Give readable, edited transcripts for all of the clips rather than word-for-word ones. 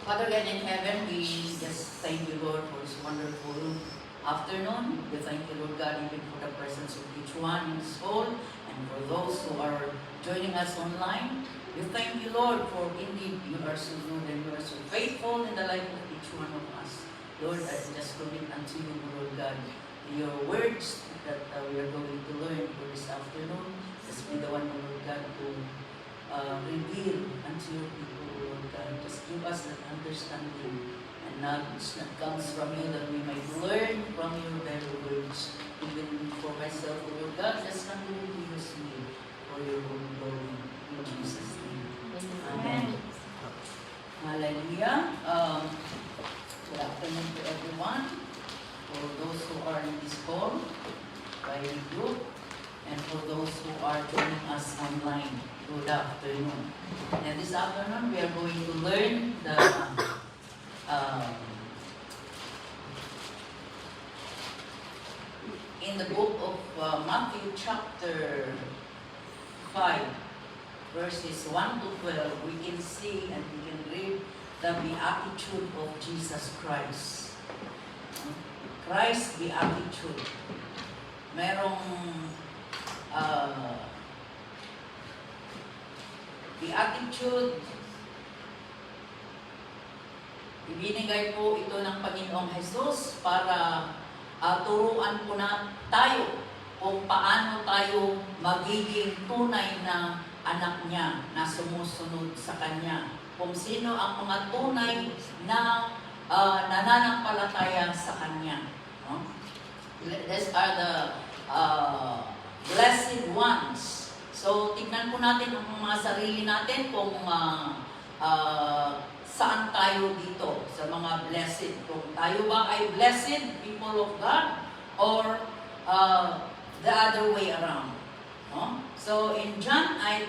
Father God in heaven, we just thank you, Lord, for this wonderful afternoon. We thank you, Lord God, even for the presence of each one in this hall, and for those who are joining us online. We thank you, Lord, for indeed you are so good and you are so faithful in the life of each one of us. Lord, I just commit unto you, Lord God, your words that we are going to learn for this afternoon. Just be the one, Lord God, to reveal unto your people, Lord God. Just give us that understanding and knowledge that comes from you, that we might learn from your very words. Even for myself, Lord God, just continue to use me for your own glory. In Jesus' name. Amen. Hallelujah. Good afternoon to everyone. For those who are in this call, by group, and for those who are joining us online, good afternoon. And this afternoon, we are going to learn the in the book of Matthew chapter 5, verses 1 to 12, we can see and we can read the beatitude of Jesus Christ. Christ beatitude. Merong beatitude, ibinigay po ito ng Panginoong Jesus para turuan po na tayo kung paano tayo magiging tunay na anak niya na sumusunod sa Kanya. Kung sino ang mga tunay na nananampalataya sa Kanya. No? These are the blessed ones. So, tignan po natin ang mga sarili natin kung saan tayo dito sa mga blessed. Kung tayo ba ay blessed people of God or the other way around. No? So, in Matthew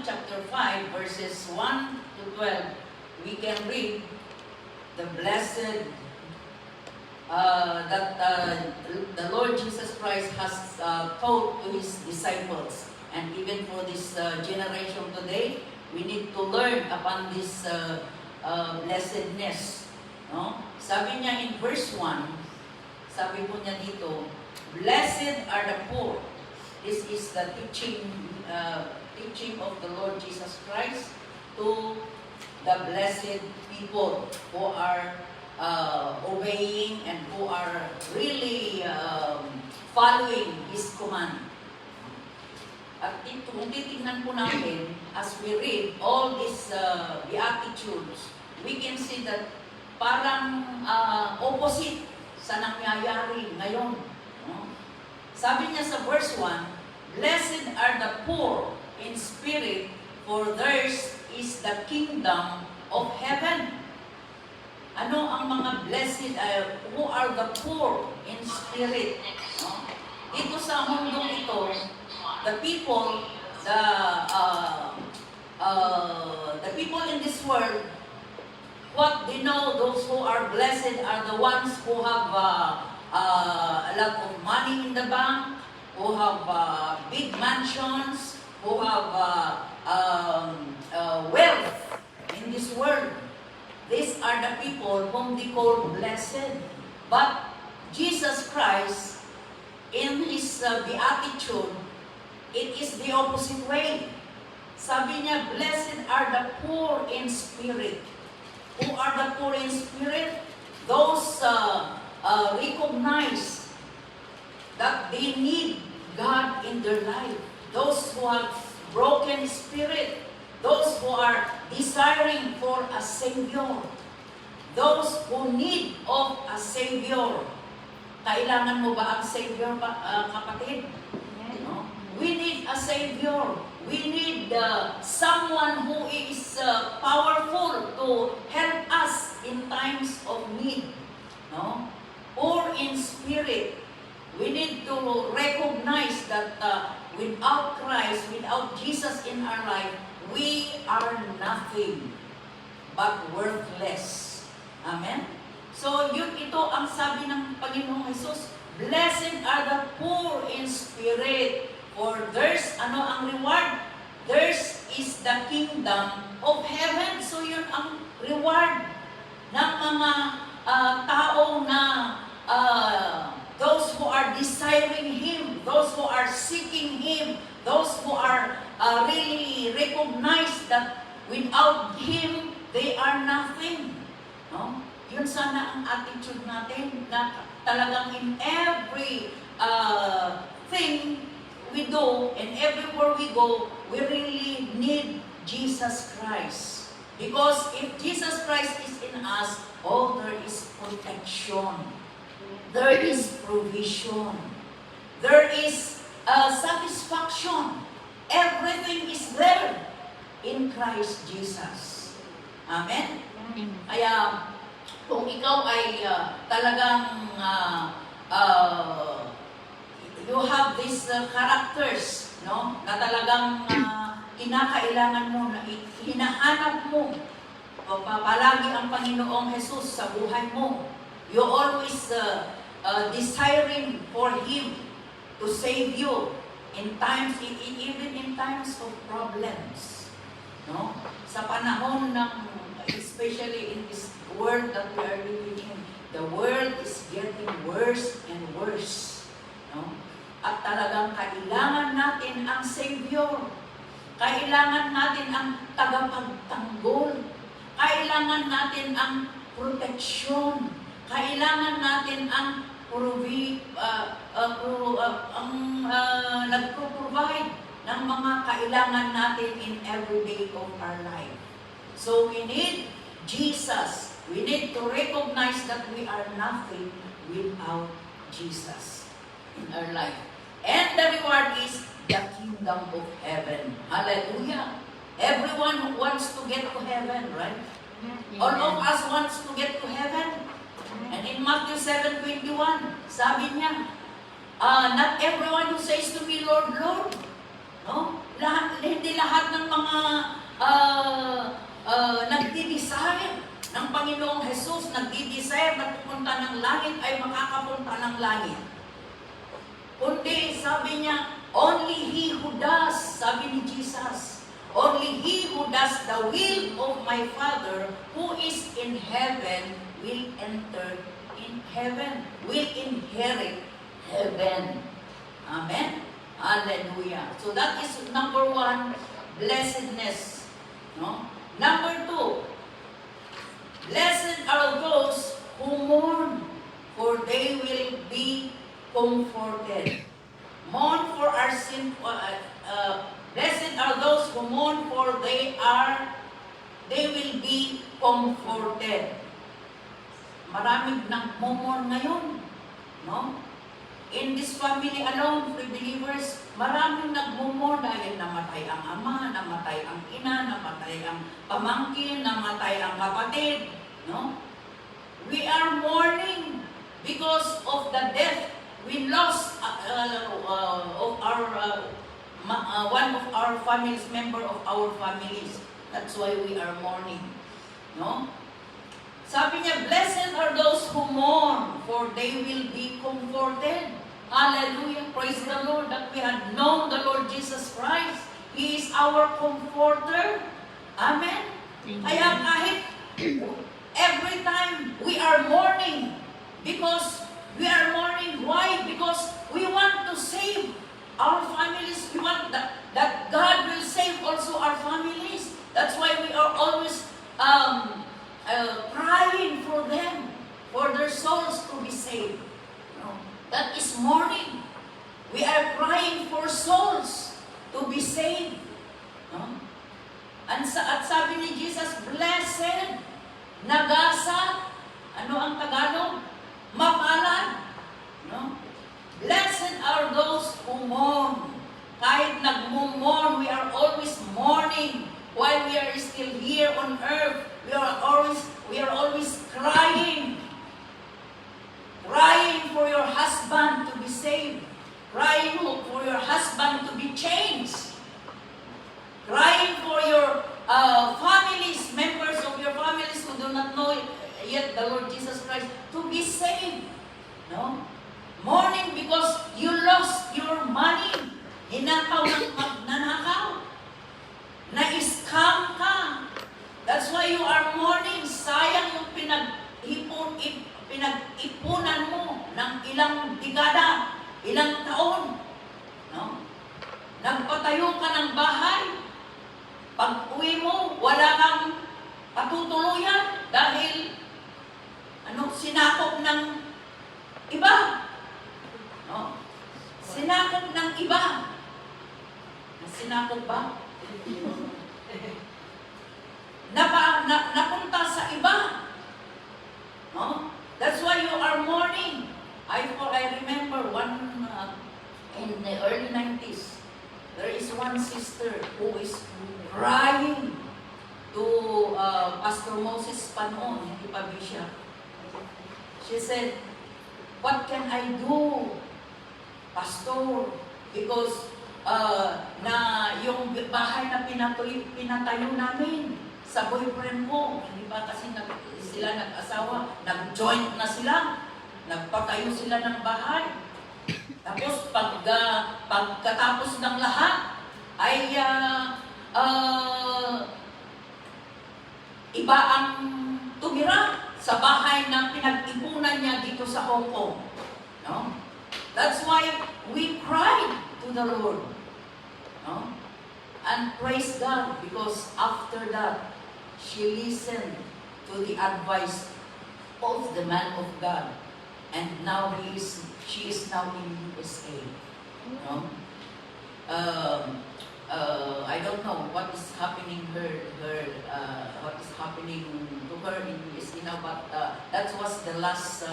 chapter 5, verses 1 to 12, we can read the blessed that the Lord Jesus Christ has taught to His disciples. And even for this generation today, we need to learn upon this blessedness. No? Sabi niya in verse 1, sabi po niya dito, blessed are the poor. This is the teaching of the Lord Jesus Christ to the blessed people who are obeying and who are really following His command. At ito, kung titignan po natin, as we read all these beatitudes, we can see that parang opposite sa nangyayari ngayon. No? Sabi niya sa verse 1, blessed are the poor in spirit, for theirs is the kingdom of heaven. Ano ang mga blessed, who are the poor in spirit? No? Dito sa mundong ito, the people in this world, what they know, those who are blessed are the ones who have a lot of money in the bank, who have big mansions, who have wealth in this world. These are the people whom they call blessed. But Jesus Christ, in His beatitude, it is the opposite way. Sabi niya, blessed are the poor in spirit. Who are the poor in spirit? Those recognize that they need God in their life. Those who have broken spirit. Those who are desiring for a Savior. Those who need of a Savior. Kailangan mo ba ang Savior, kapatid? No? We need a Savior. We need someone who is powerful to help us in times of need. No? Poor in spirit. We need to recognize that without Christ, without Jesus in our life, we are nothing but worthless. Amen? So, ito ang sabi ng Panginoong Jesus, blessed are the poor in spirit, for theirs, ano ang reward? Theirs is the kingdom of heaven. So yun ang reward ng mga tao na those who are desiring Him, those who are seeking Him, those who are really recognize that without Him, they are nothing. No? Yun sana ang attitude natin na talagang in every thing we do and everywhere we go, we really need Jesus Christ. Because if Jesus Christ is in us, there is protection. There is provision. There is satisfaction. Everything is there in Christ Jesus. Amen? Kaya, kung ikaw ay talagang you have these characters, no? Na talagang kinakailangan mo, na hinahanap mo palagi ang Panginoong Jesus sa buhay mo. You always desiring for Him to save you in times, even in times of problems. No? Sa panahon ng, especially in this world that we are living in, the world is getting worse and worse. No? At talagang kailangan natin ang Savior. Kailangan natin ang tagapagtanggol. Kailangan natin ang proteksyon. Kailangan natin ang nagpro-provide ng mga kailangan natin in every day of our life. So we need Jesus. We need to recognize that we are nothing without Jesus in our life. And the reward is the kingdom of heaven. Hallelujah. Everyone wants to get to heaven, right? All of us wants to get to heaven. And in Matthew 7:21, sabi niya, not everyone who says to me, Lord, Lord, no? Hindi lahat ng mga nagdi-desire ng Panginoong Jesus, nagdi-desire na pupunta ng langit ay makakapunta ng langit. Kundi, sabi niya, only He who does, sabi ni Jesus, only He who does the will of my Father who is in heaven will enter in heaven, will inherit heaven. Amen? Hallelujah. So that is number one, blessedness. No? Number two, blessed are those who mourn, for they will be comforted. Mourn for our sin. Blessed are those who mourn, for they will be comforted. Maraming nagmumurn ngayon, no? In this family alone, free believers, maraming nagmumurn dahil namatay ang ama, namatay ang ina, namatay ang pamangkin, namatay ang kapatid, no? We are mourning because of the death. We lost one of our families, member of our families. That's why we are mourning, no? Sabi niya, blessed are those who mourn, for they will be comforted. Hallelujah. Praise the Lord that we have known the Lord Jesus Christ. He is our comforter. Amen. Kaya kahit every time we are mourning, because we are mourning, why? Because we want to save our families. We want that God will save also our families. That's why we are always crying for them, for their souls to be saved. No? That is mourning. We are crying for souls to be saved. No? At sabi ni Jesus, blessed, nagasa, ano ang Tagalog? Mapalad. No? Blessed are those who mourn. Kahit nagmumorn, we are always mourning while we are still here on earth. We are always crying. Crying for your husband to be saved. Crying for your husband to be changed. Crying for your families, members of your families who do not know yet the Lord Jesus Christ, to be saved. No? Mourning because you lost your money. Hinakaw ng magnanakaw. Na why you are mourning. Sayang yung pinag-ipunan mo ng ilang dekada, ilang taon. No? Nagpatayo ka ng bahay. Pag uwi mo, wala kang patutuluyan dahil sinakop ng iba. No? Sinakop ng iba. Sinakop ba? Napunta sa iba. No? That's why you are mourning. I remember in the early 90s, there is one sister who is crying to Pastor Moses Panon, hindi pa bishop. She said, "What can I do, Pastor? Because na yung bahay na pinatayo namin sa boyfriend ko, hindi pa kasi sila nag-asawa, nag-joint na sila, nagpatayo sila ng bahay. Tapos pagkatapos ng lahat, ay iba ang tumira sa bahay na pinag-ipunan niya dito sa Hong Kong. No? That's why we cried to the Lord. No? And praise God, because after that, she listened to the advice of the man of God. And now she is now in USA. No? I don't know what is happening what is happening to her in USA now, but that was the last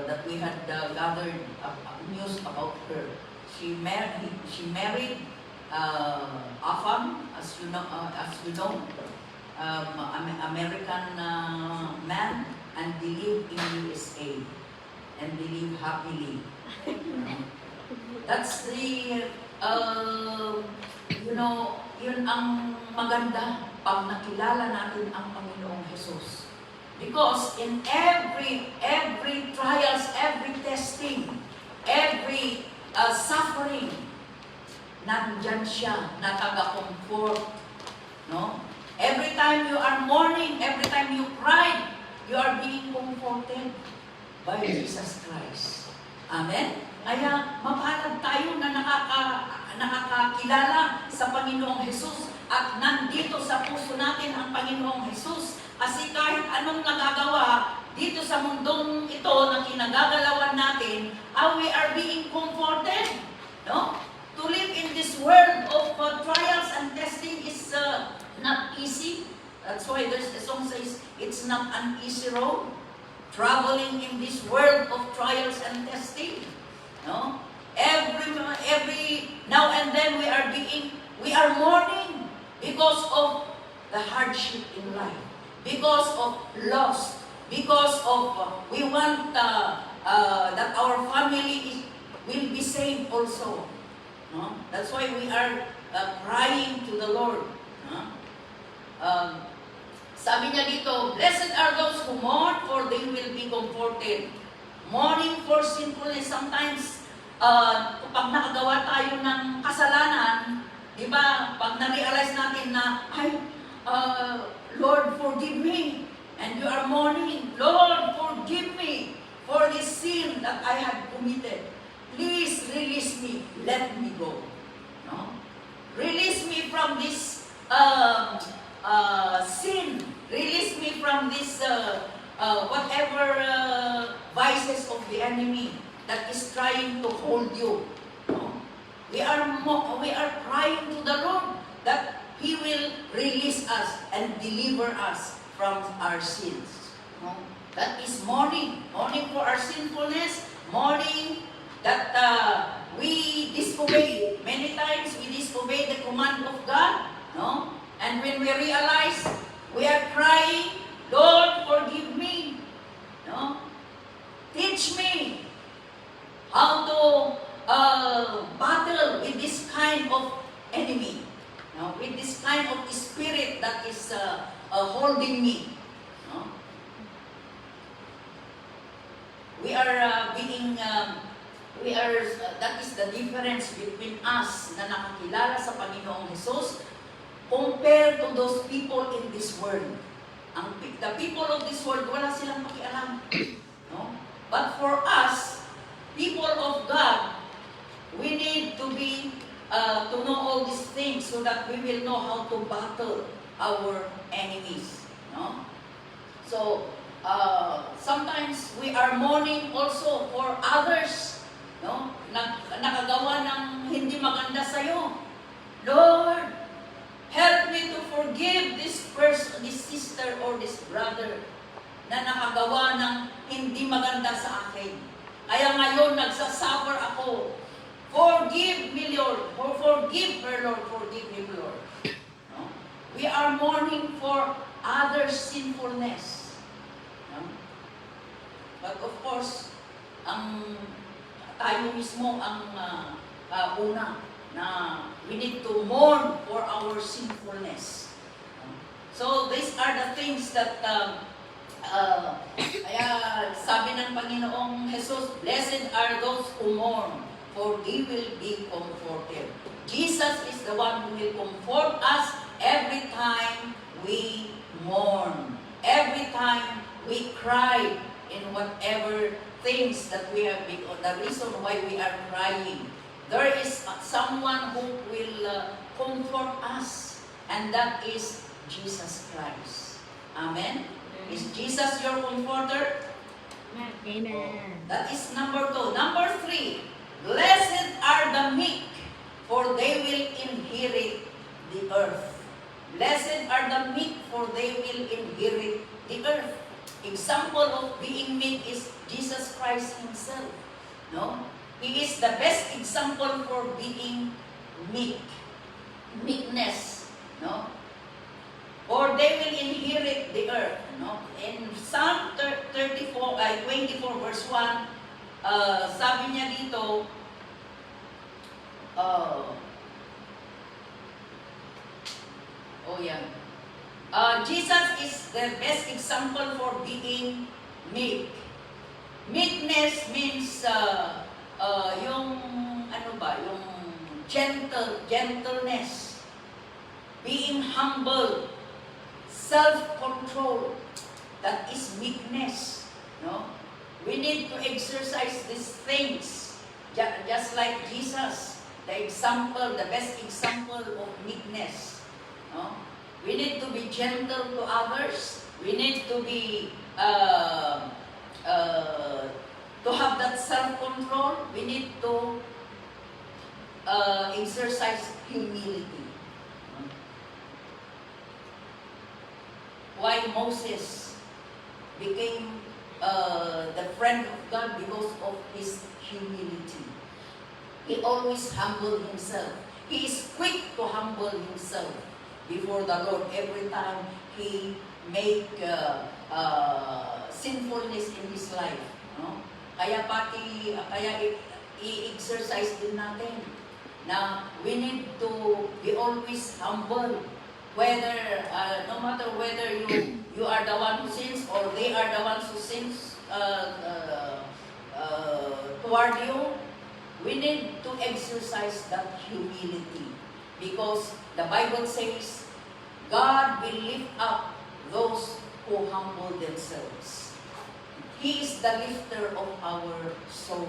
that we had gathered news about her. She married Afam, as you know, American man, and they live in USA, and they live happily. That's the yun ang maganda pag nakilala natin ang Panginoong Jesus. Because in every trials, every testing, every suffering, nandyan siya, nataga-comfort. No? Every time you are mourning, every time you cry, you are being comforted by Jesus Christ. Amen? Kaya mapalad tayo na nakakakilala sa Panginoong Jesus at nandito sa puso natin ang Panginoong Jesus. Kasi kahit anong nagagawa dito sa mundong ito na kinagagalawan natin, we are being comforted. No? To live in this world of trials and testing is not easy. That's why there's a song says, it's not an easy road. Traveling in this world of trials and testing. No? Every now and then we are mourning because of the hardship in life, because of loss, because of we want that our family will be saved also. No? That's why we are crying to the Lord. No? Sabi niya dito, blessed are those who mourn, for they will be comforted. Mourning for sinfulness. Sometimes, pag nakagawa tayo ng kasalanan, di ba, pag na-realize natin na, Lord, forgive me. And you are mourning, Lord, forgive me for this sin that I have committed. Please release me. Let me go. No? Release me from this sin. Release me from this whatever vices of the enemy that is trying to hold you. No? We are crying to the Lord that He will release us and deliver us from our sins. No? That is mourning. Mourning for our sinfulness. Mourning that we disobey. Many times we disobey the command of God. No? And when we realize, we are crying, Lord, forgive me. No? Teach me how to battle with this kind of enemy. No? With this kind of spirit that is holding me. No? That is the difference between us na nakakilala sa Panginoong Jesus compared to those people in this world. The people of this world, wala silang pakialam. No? But for us, people of God, we need to to know all these things so that we will know how to battle our enemies. No? So, sometimes we are mourning also for others. No? Nakagawa ng hindi maganda sa'yo. Lord, help me to forgive this person, this sister or this brother na nakagawa ng hindi maganda sa akin. Kaya ngayon nagsasuffer ako. Forgive me, Lord. Forgive her, Lord. Forgive him, Lord. No? We are mourning for others' sinfulness. No? But of course, tayo mismo ang una na we need to mourn for our sinfulness. So these are the things that kaya sabi ng Panginoong Jesus, blessed are those who mourn, for they will be comforted. Jesus is the one who will comfort us every time we mourn, every time we cry in whatever things that we have been, or the reason why we are crying. There is someone who will comfort us, and that is Jesus Christ. Amen? Is Jesus your comforter? Amen. That is number 2. Number 3, blessed are the meek, for they will inherit the earth. Blessed are the meek, for they will inherit the earth. Example of being meek is Jesus Christ Himself. No? He is the best example for being meek. Meekness. No? Or they will inherit the earth. No? In Psalm 24 verse 1, sabi niya dito, Jesus is the best example for being meek. Meekness means yung gentleness, being humble, self-control. That is meekness. No? We need to exercise these things, just like Jesus, the example, the best example of meekness. No? We need to be gentle to others. We need to be to have that self-control. We need to exercise humility. Why Moses became the friend of God? Because of his humility. He always humbled himself. He is quick to humble himself before the Lord every time he make sinfulness in his life. No? Kaya i-exercise din natin na we need to be always humble. Whether, no matter whether you are the one who sins or they are the ones who sins toward you, we need to exercise that humility. Because the Bible says, God will lift up those who humble themselves. He is the lifter of our soul.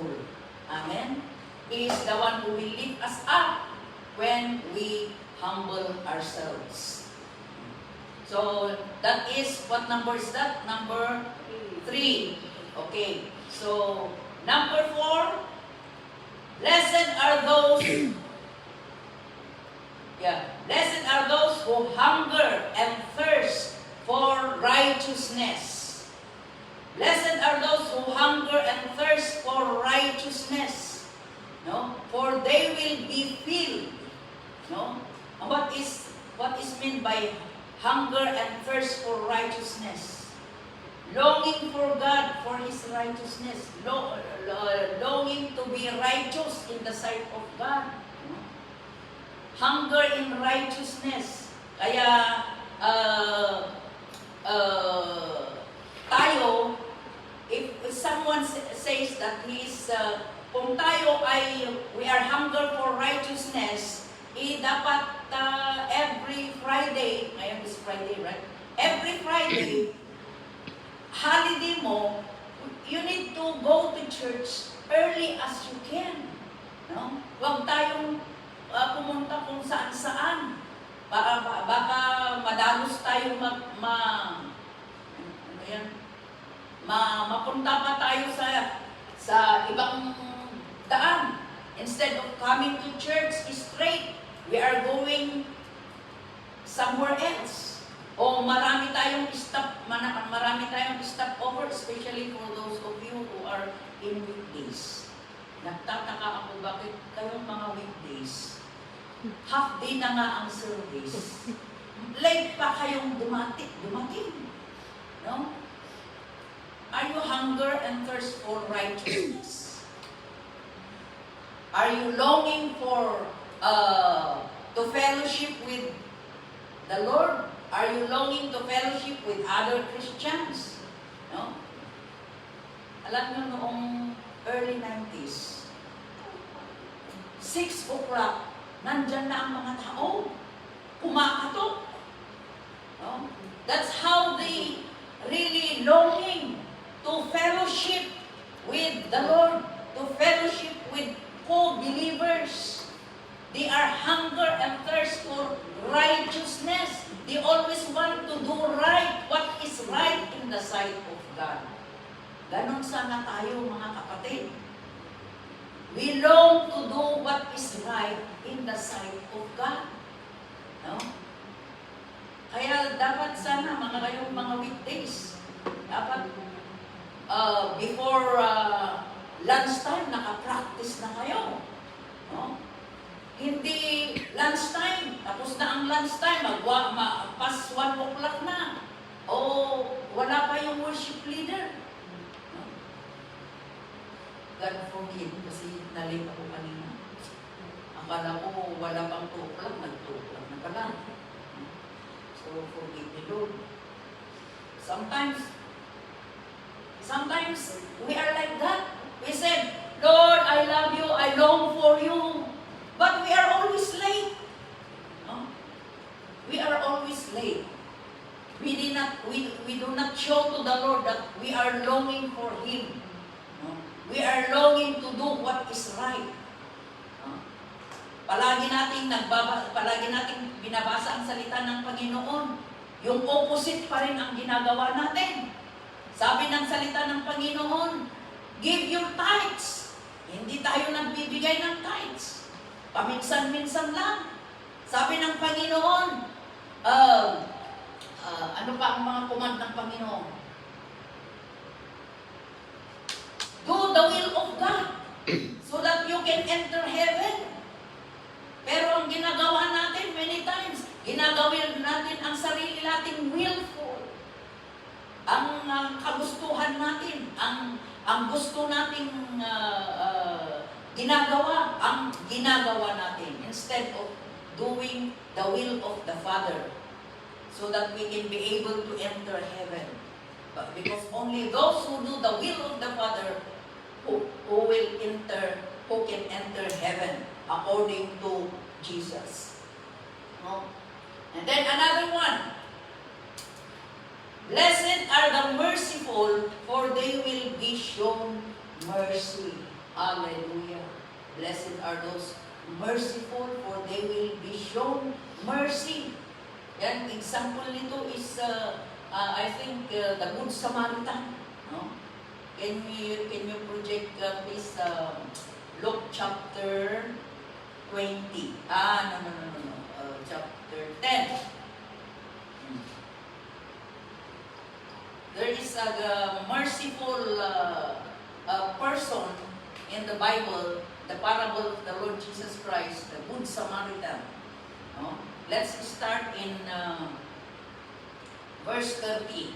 Amen? He is the one who will lift us up when we humble ourselves. So, that is, what number is that? Number 3. Okay. So, number 4, blessed are those blessed are those who hunger and thirst for righteousness. Blessed are those who hunger and thirst for righteousness. No? For they will be filled. No? What is meant by hunger and thirst for righteousness? Longing for God, for His righteousness. Longing to be righteous in the sight of God. No? Hunger in righteousness. Kaya tayo, if someone says that kung tayo ay we are hunger for righteousness, dapat every Friday, ngayon is Friday, right? Every Friday, holiday mo, you need to go to church early as you can. No? Huwag tayong pumunta kung saan-saan. Baka madalos tayo mapunta pa tayo sa ibang daan. Instead of coming to church straight, we are going somewhere else. O marami tayong stop over, especially for those of you who are in weekdays. Nagtataka ako bakit kayong mga weekdays, half day na nga ang service. Late pa kayong dumating. No? Are you hunger and thirst for righteousness? Are you longing for to fellowship with the Lord? Are you longing to fellowship with other Christians? No? Alam nyo noong early 90s, 6 o'clock, nandyan na ang mga tao. Kumakatok. No? That's how they really longing to fellowship with the Lord, to fellowship with co-believers. They are hunger and thirst for righteousness. They always want to do right, what is right in the sight of God. Ganon sana tayo, mga kapatid. We long to do what is right in the sight of God. No? Kaya dapat sana, kayong mga weekdays, dapat before lunchtime, nakapractice na kayo. No? Hindi lunchtime, tapos na ang lunchtime, pas 1 o'clock na. O wala pa yung worship leader. No? God forgive, kasi nalate ako kanina. Akala ko wala pang 2 o'clock, nag-2 o'clock na pala. So forgive me, Lord. Sometimes we are like that. We said, Lord, I love you, I long for you. But we are always late. No? We are always late. We do not show to the Lord that we are longing for Him. No? We are longing to do what is right. No? Palagi nating binabasa ang salita ng Panginoon. Yung opposite pa rin ang ginagawa natin. Sabi ng salita ng Panginoon, give your tithes. Hindi tayo nagbibigay ng tithes. Paminsan-minsan lang. Sabi ng Panginoon, ano pa ang mga command ng Panginoon? Do the will of God so that you can enter heaven. Pero ang ginagawa natin many times, ginagawin natin ang sarili nating willful. Ang kagustuhan natin, ang gusto nating ginagawa natin instead of doing the will of the Father so that we can be able to enter heaven. But because only those who do the will of the Father who can enter heaven according to Jesus. No? And then another one. Blessed are the merciful, for they will be shown mercy. Hallelujah. Blessed are those merciful, for they will be shown mercy. Yan, example nito is, I think, the Good Samaritan. No? Can you project please Luke chapter 20? No. Chapter 10. There is a merciful person in the Bible, the parable of the Lord Jesus Christ, the Good Samaritan. No? Let's start in verse 30.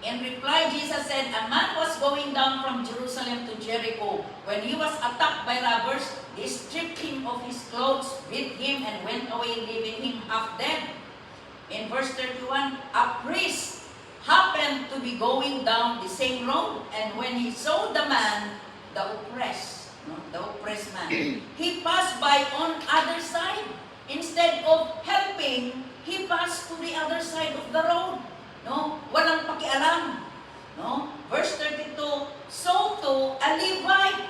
In reply, Jesus said, a man was going down from Jerusalem to Jericho. When he was attacked by robbers, they stripped him of his clothes, beat him, and went away, leaving him half dead. In verse 31, a priest happened to be going down the same road, and when he saw the man, the oppressed man, he passed by on other side. instead of helping, he passed to the other side of the road. No? Walang pakialam. No? Verse 32, so too a Levite,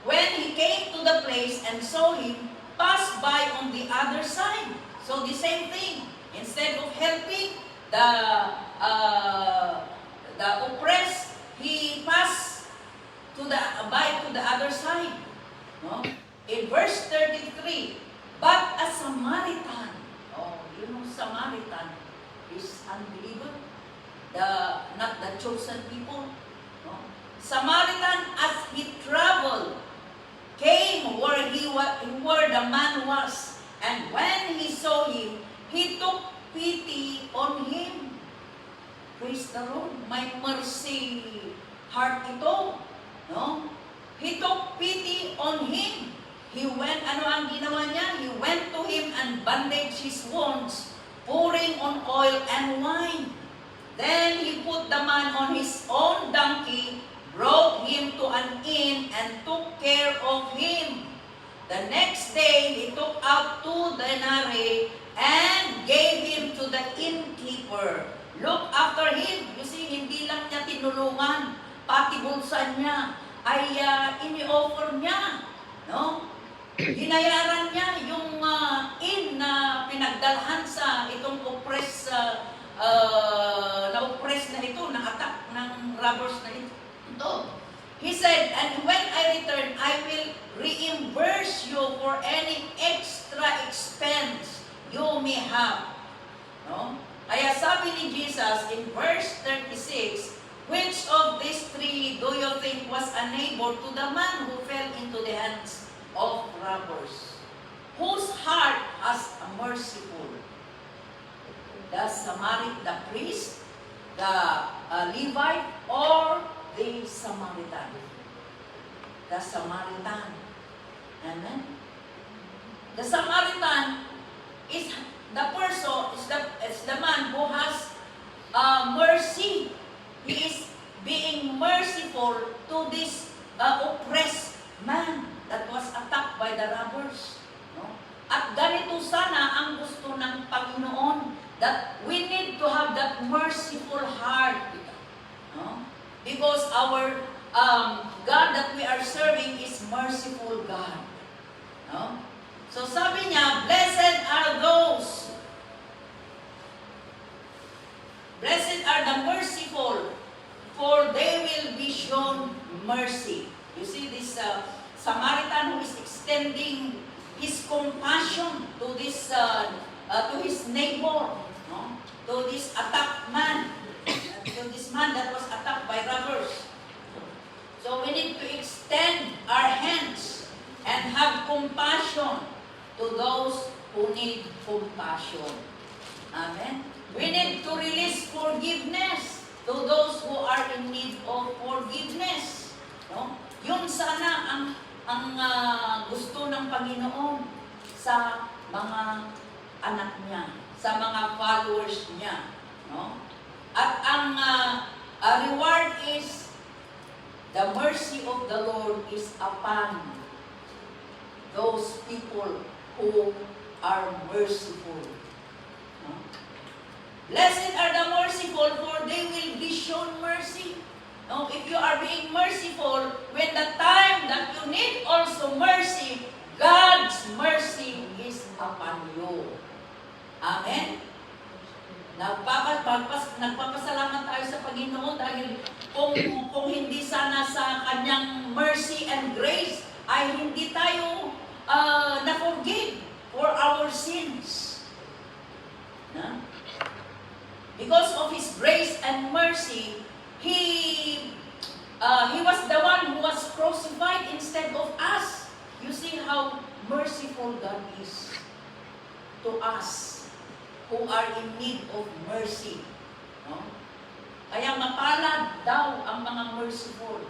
when he came to the place and saw him, passed by on the other side. So the same thing. Instead of helping the oppressed, he passed to the other side. No? In verse 33, but a Samaritan, Samaritan is unbeliever, not the chosen people. No? Samaritan, as he traveled, came where the man was, and when he saw him, he took pity on him. Praise the Lord. May mercy heart ito. No? He took pity on him. He went, ano ang ginawa niya? He went to him and bandaged his wounds, pouring on oil and wine. Then he put the man on his own donkey, brought him to an inn, and took care of him. The next day, he took out 2 denarii and gave him to the innkeeper. Look after him. You see, hindi lang niya tinulungan, pati bulsa niya ay ini-offer niya. No? Hinayaran niya yung inn na pinagdalhan sa itong oppressed na ito, na attack ng robbers na ito. He said, and when I return, I will reimburse you for any extra expense you may have. No? Kaya sabi ni Jesus in verse 36, which of these 3 do you think was a neighbor to the man who fell into the hands of robbers? Whose heart has a merciful? The Samaritan, the priest, the Levite, or the Samaritan? The Samaritan. Amen? The Samaritan is the person, is the man who has mercy. He is being merciful to this oppressed man that was attacked by the robbers. No? At ganito sana ang gusto ng Panginoon, that we need to have that merciful heart. No? Because our God that we are serving is merciful God. No? So sabi niya, blessed are the merciful, for they will be shown mercy. You see this Samaritan who is extending his compassion to this to his neighbor, no? To this attacked man, to this man that was attacked by robbers. So we need to extend our hands and have compassion to those who need compassion. Amen. We need to release forgiveness to those who are in need of forgiveness. No? Yun sana ang gusto ng Panginoon sa mga anak niya, sa mga followers niya. No? At ang reward is the mercy of the Lord is upon those people who are merciful. No? Blessed are the merciful, for they will be shown mercy. No? If you are being merciful, when the time that you need also mercy, God's mercy is upon you. Amen? Nagpapasalamat tayo sa Panginoon dahil kung hindi sana sa Kanyang mercy and grace, ay hindi tayo na-forgive for our sins. Na? Because of His grace and mercy, He was the one who was crucified instead of us. You see how merciful God is to us who are in need of mercy. No? Kaya mapalad daw ang mga merciful.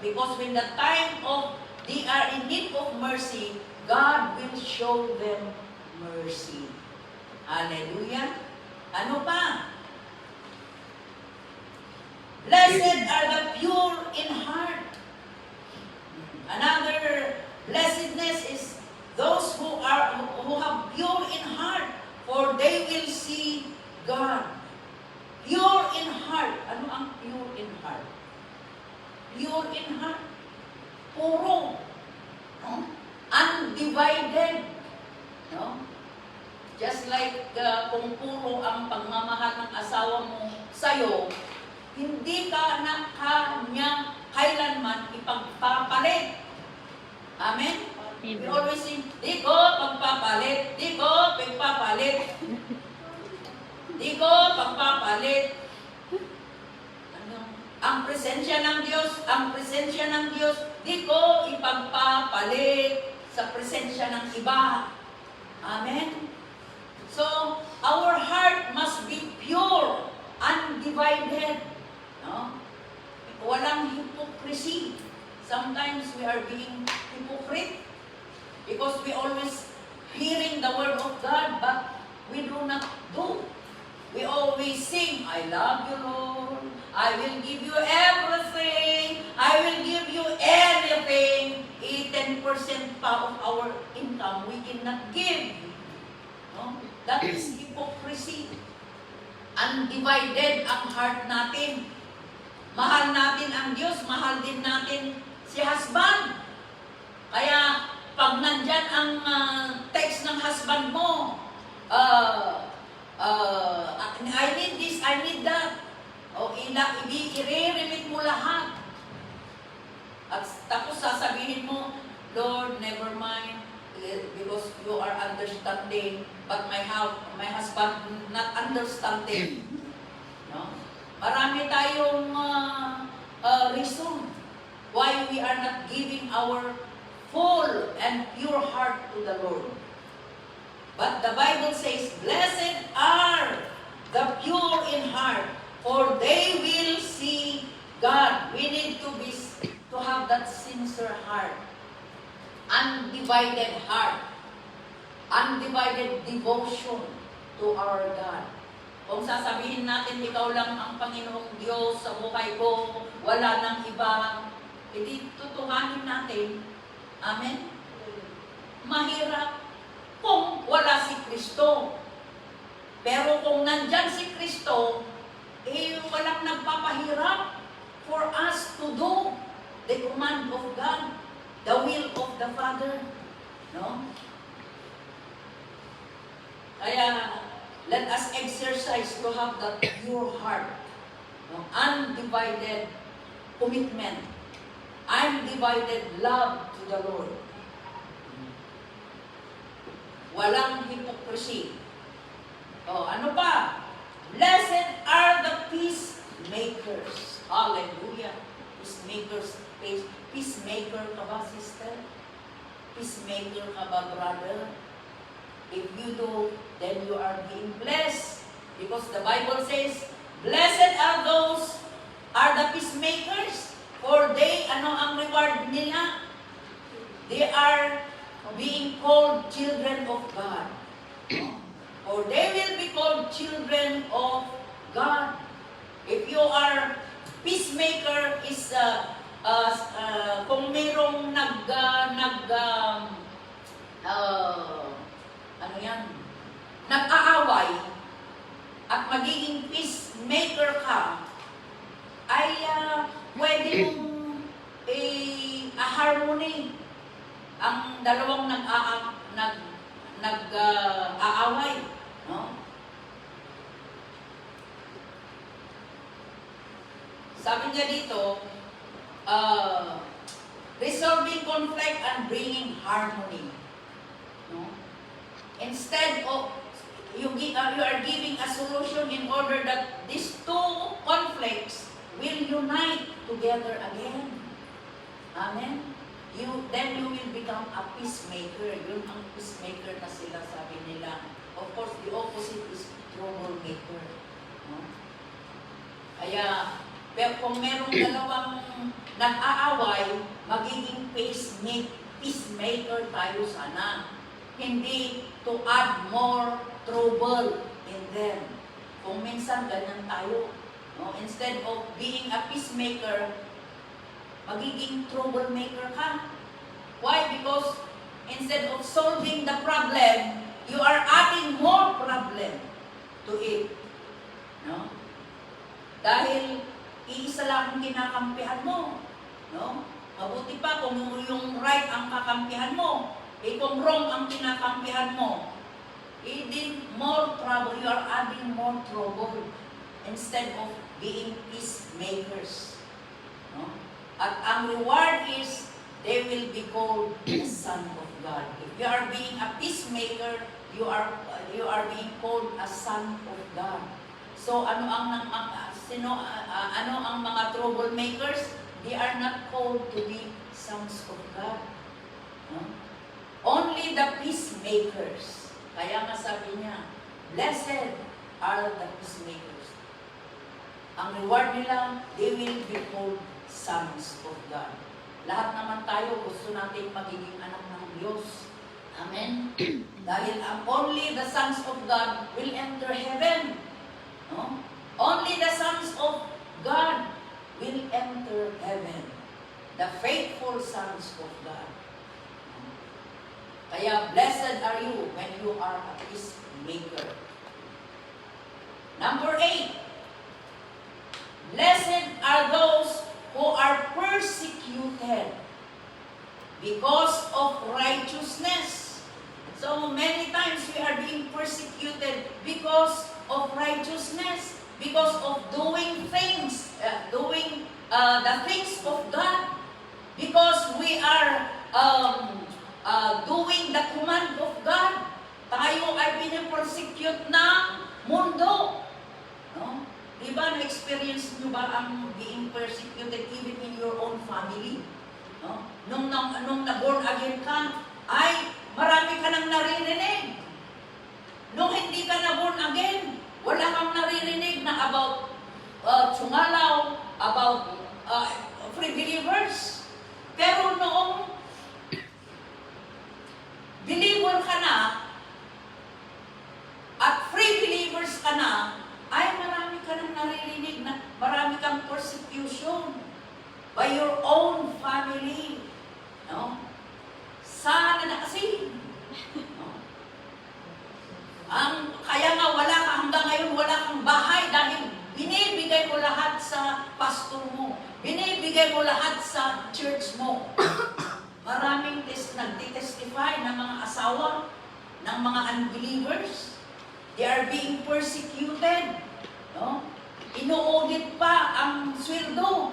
Because when the time of they are in need of mercy, God will show them mercy. Hallelujah. Ano pa? Blessed are the pure in heart. Another blessedness is those who God. Pure in heart. Ano ang pure in heart? Pure in heart. Puro. No? Undivided. No? Just like kung puro ang pagmamahal ng asawa mo sa'yo, hindi ka na kanya kailanman ipagpapalit. Amen? We Amen. always sing, di ko pagpapalit, di ko pagpapalit, di ko pagpapalit. Ano? Ang presensya ng Diyos, di ko ipagpapalit sa presensya ng iba. Amen? So, our heart must be pure, undivided. No? Walang hypocrisy. Sometimes we are being hypocrite because we always hearing the word of God, but we do not do. We always sing, I love you, Lord. I will give you everything. I will give you anything. 10% pa of our income we cannot give. No? That is hypocrisy. Undivided ang heart natin. Mahal natin ang Diyos, mahal din natin si husband. Kaya pag nandyan ang text ng husband mo, I need this, I need that. O i-re-relate mo lahat. At tapos sasabihin mo, Lord, never mind, because you are understanding, but my husband not understanding. No? Marami tayong reason why we are not giving our full and pure heart to the Lord. But the Bible says, blessed are the pure in heart, for they will see God. We need to have that sincere heart, undivided heart, undivided devotion to our God. Kung sasabihin natin, ikaw lang ang Panginoong Diyos sa buhay ko, wala nang iba, hindi tutuhanin natin. Amen? Mahirap kung wala si Kristo. Pero kung nandyan si Kristo, walang nagpapahirap for us to do the command of God, the will of the Father. No? Kaya, let us exercise to have that pure heart, no? Undivided commitment, undivided love to the Lord. Walang hypocrisy. Ano pa? Blessed are the peacemakers. Hallelujah. Peacemakers. Peacemaker ka ba, sister? Peacemaker ka ba, brother? If you do, then you are being blessed. Because the Bible says, blessed are the peacemakers, for they, ano ang reward nila? They are being called children of God. Or they will be called children of God. If you are peacemaker is kung mayroong nag-aaway at magiging peacemaker ka, ay pwede mong harmony ang dalawang nag-aaway, no? Sabi niya dito, resolving conflict and bringing harmony. No? Instead of you are giving a solution in order that these two conflicts will unite together again. Amen. Then you will become a peacemaker. Yun ang peacemaker na sila, sabi nila. Of course, the opposite is troublemaker. No? Kaya, pero kung merong dalawang nag-aaway, magiging peacemaker tayo sana. Hindi to add more trouble in them. Kung minsan ganyan tayo. No? Instead of being a peacemaker, magiging troublemaker ka. Why? Because instead of solving the problem, you are adding more problem to it. Dahil iisa lang ang kinakampihan mo. No? Mabuti pa kung yung right ang kakampihan mo. Kung wrong ang kinakampihan mo, then more trouble. You are adding more trouble instead of being peacemakers. No? At ang reward is, they will be called the Son of God. If you are being a peacemaker, you are being called a Son of God. So ano ang mga troublemakers? They are not called to be sons of God. No? Only the peacemakers. Kaya nga sabi niya, blessed are the peacemakers. Ang reward nila, they will be called sons of God. Lahat naman tayo gusto natin magiging anak ng Diyos. Amen? Dahil only the sons of God will enter heaven. No? Only the sons of God will enter heaven. The faithful sons of God. Kaya blessed are you when you are a peacemaker. Number 8. Blessed are those who are persecuted because of righteousness. So many times we are being persecuted because of righteousness, because of doing things, the things of God, because we are doing the command of God. Tayo ay pinipersecute ng mundo. No? Diba, na-experience nyo ba ang being persecuted even in your own family? No? Nung na-born again ka, ay marami ka nang naririnig. Nung hindi ka na-born again, wala kang naririnig na about tsungalaw, about free believers. Pero noong believer ka na, at free believers ka na, ay marami ka nang naririnig na marami kang persecution by your own family. No? Sana na kasi. No? Kaya nga wala ka hanggang ngayon, wala kang bahay dahil binibigay mo lahat sa pastor mo. Binibigay mo lahat sa church mo. Maraming nagtitestify ng mga asawa, ng mga unbelievers. They are being persecuted. No? Ino-audit pa ang sweldo.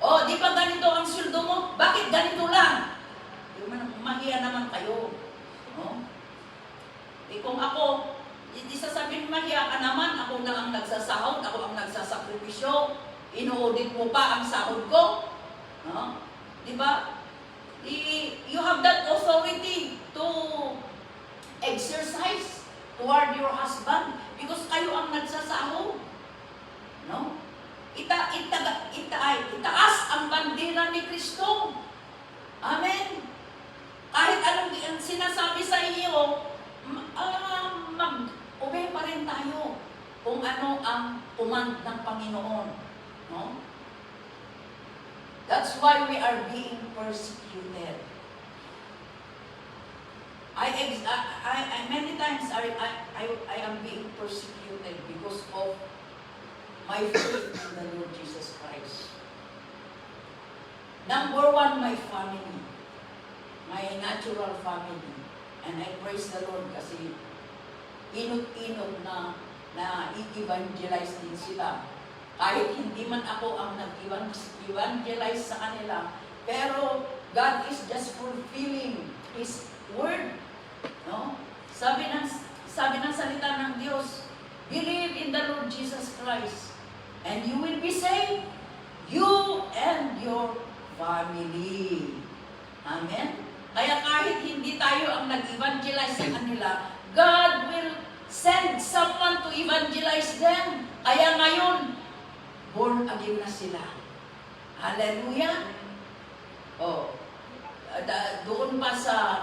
O, di ba ganito ang sweldo mo? Bakit ganito lang? Mahiya naman kayo. No? Kung ako, hindi sasabihin mahiya ka naman, ako na ang nagsasahod, ako ang nagsasakripisyo, ino-audit mo pa ang sahod ko. No? Di ba? You have that authority to exercise toward your husband because kayo ang nagsasahod. No? Itaas ang bandera ni Kristo. Amen. Kahit anong sinasabi sa iyo, mag-obey pa rin tayo kung ano ang command ng Panginoon. No? That's why we are being persecuted. Many times I am being persecuted because of my faith in the Lord Jesus Christ. Number one, my family. My natural family. And I praise the Lord kasi inot-inot na i-evangelize din sila. Kahit hindi man ako ang nag-evangelize sa kanila, pero God is just fulfilling His word. No? Sabi ng salita ng Diyos, believe in the Lord Jesus Christ, and you will be saved, you and your family. Amen? Kaya kahit hindi tayo ang nag-evangelize sa kanila, God will send someone to evangelize them. Kaya ngayon, born again na sila. Hallelujah! Oh, doon pa sa,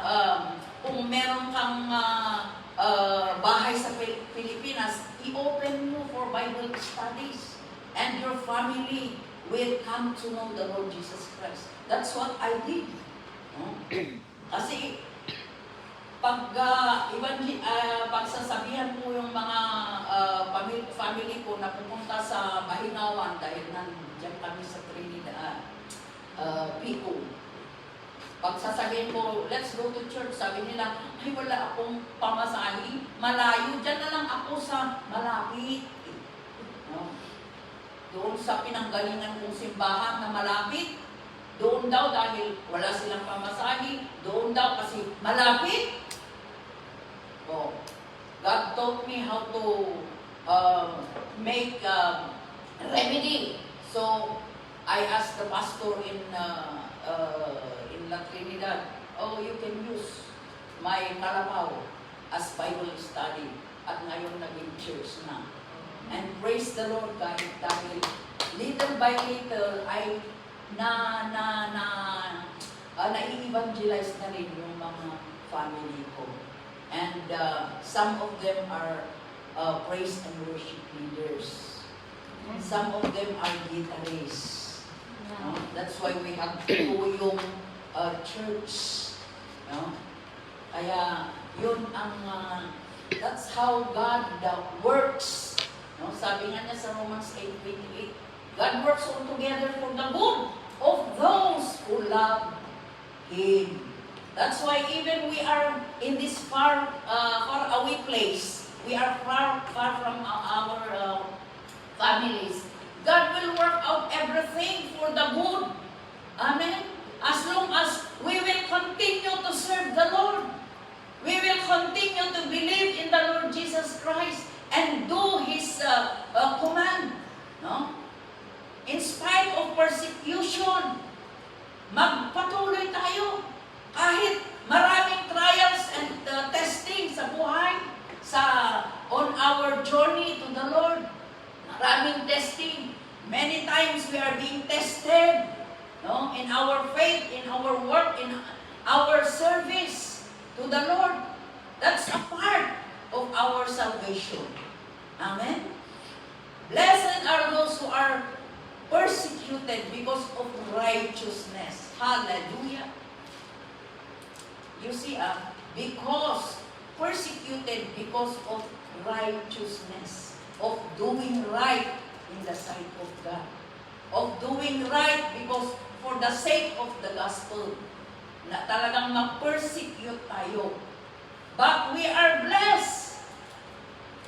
kung meron kang bahay sa Pilipinas, i-open mo for Bible studies. And your family will come to know the Lord Jesus Christ. That's what I did. Kasi pagsasabihan mo yung mga family ko na pumunta sa Bahinawan dahil nandiyan kami sa Trinidad, Pico. Pag sasabihin ko, let's go to church, sabi nila, ay wala akong pamasahe, malayo, dyan na lang ako sa malapit. No? Doon sa pinanggalingan kong simbahan na malapit, doon daw dahil wala silang pamasahe, doon daw kasi malapit. Oh, God taught me how to make remedy. So, I asked the pastor in La Trinidad, oh, you can use my Carabao as Bible study. At ngayon naging church na. And praise the Lord dahil little by little ay na-evangelize na rin yung mga family ko. And some of them are praise and worship leaders. Some of them are guitarists. No? That's why we have tuyong church. No? Kaya yun ang that's how God works. No? Sabi nga niya sa Romans 8:28, God works all together for the good of those who love Him. That's why even we are in this far away place, we are far from our families. God will work out everything for the good. Amen? As long as we will continue to serve the Lord, we will continue to believe in the Lord Jesus Christ and do His command. No? In spite of persecution, magpatuloy tayo. Kahit maraming trials and testing sa buhay, on our journey to the Lord, maraming testing. Many times we are being tested, no? In our faith, in our work, in our service to the Lord. That's a part of our salvation. Amen? Blessed are those who are persecuted because of righteousness. Hallelujah. You see, because persecuted because of righteousness, of doing right in the sight of God, of doing right because for the sake of the gospel, na talagang mag-persecute tayo. But we are blessed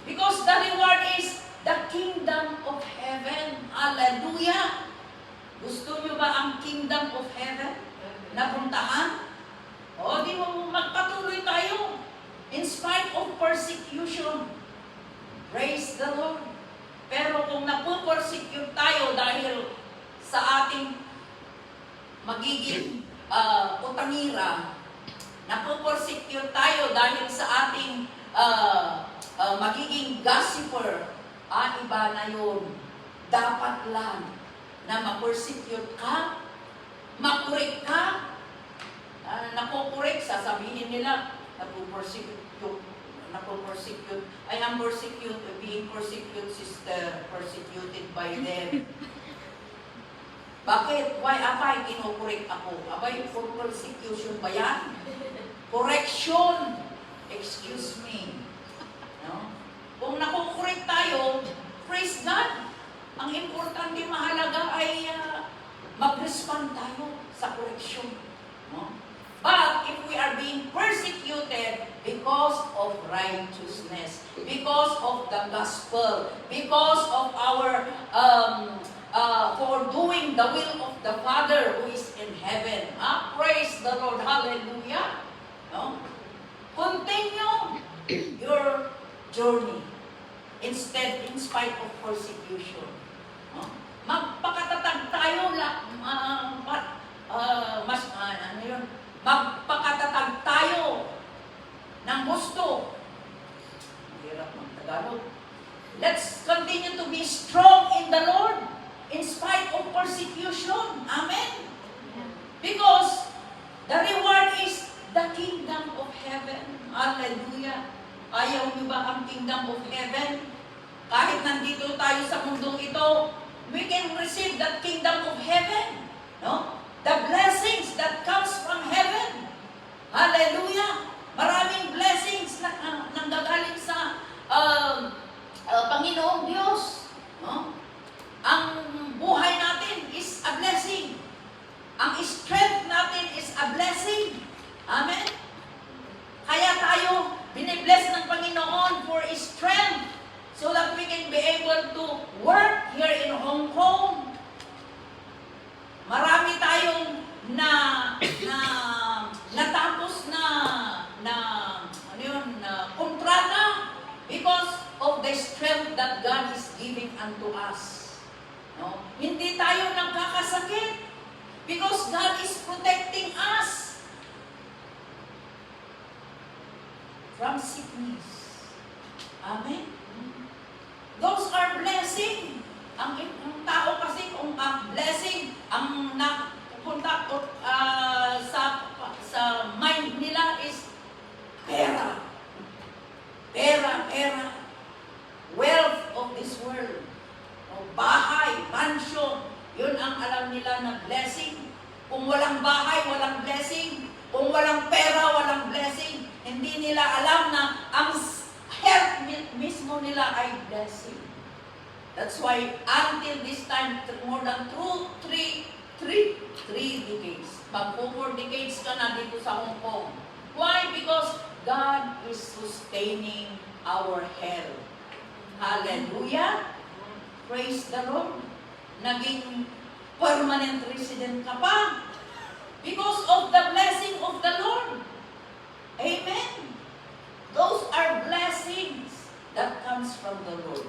because the reward is the kingdom of heaven. Hallelujah! Gusto nyo ba ang kingdom of heaven na puntahan? O, di mo magpatuloy tayo in spite of persecution. Praise the Lord. Pero kung napupersecute tayo dahil sa ating magiging utangira, napupersecute tayo dahil sa ating magiging gossiper, iba na yun. Dapat lang na ma-persecute ka, makurik ka, nakukurik, sasabihin nila, napupersecute, I am being persecuted, sister, persecuted by them. Bakit? Why abay kinukurik ako? Abay, for persecution ba yan? Correction! Excuse me. No? Kung nakukurik tayo, praise God. Ang importante, mahalaga ay mag-respond tayo sa correction. No? But if we are being persecuted because of righteousness, because of the gospel, because of our for doing the will of the Father who is in heaven, praise the Lord, hallelujah. No? Continue your journey in spite of persecution. No? Magpakatatag tayo magpakatatag tayo ng gusto. Hirap mag-Tagalog. Let's continue to be strong in the Lord in spite of persecution. Amen? Because the reward is the kingdom of heaven. Hallelujah. Ayaw niyo ba ang kingdom of heaven? Kahit nandito tayo sa mundong ito, we can receive that kingdom of heaven. No? The blessings that comes from heaven. Hallelujah! Maraming blessings na nanggagaling sa Panginoong Diyos. Hong Kong. Marami tayong natapos na kontrata because of the strength that God is giving unto us. No? Hindi tayo nagkakasakit because God is protecting us from sickness. Amen? Those are blessing. Ang tao kasi kung ang blessing, ang napunta sa mind nila is pera. Pera. Wealth of this world. O bahay, mansion. Yun ang alam nila na blessing. Kung walang bahay, walang blessing. Kung walang pera, walang blessing. Hindi nila alam na ang health mismo nila ay blessing. That's why until this time, more than 3 decades. Mag-4 decades ka na dito sa Hong Kong. Why? Because God is sustaining our health. Hallelujah! Praise the Lord! Naging permanent resident ka pa because of the blessing of the Lord. Amen! Those are blessings that comes from the Lord.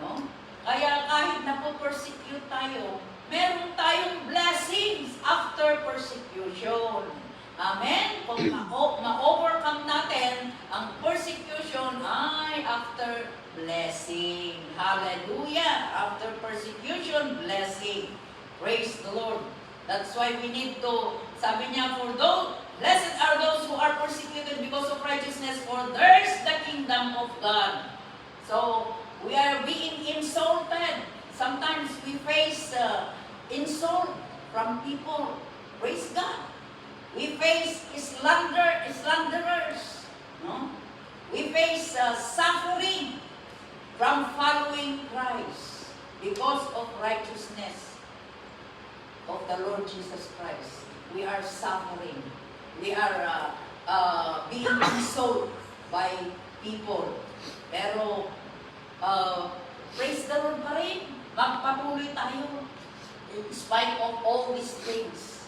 No? Kaya kahit napo-persecute tayo, meron tayong blessings after persecution. Amen? Kung ma-overcome natin, ang persecution ay after blessing. Hallelujah! After persecution, blessing. Praise the Lord. That's why we need to, sabi niya, for those, blessed are those who are persecuted because of righteousness, for theirs the kingdom of God. So, we are being insulted. Sometimes we face insult from people. Praise God. We face slanderers. No? We face suffering from following Christ because of righteousness of the Lord Jesus Christ. We are suffering. We are being insulted by people. Pero praise the Lord pa rin. Magpatuloy tayo in spite of all these things.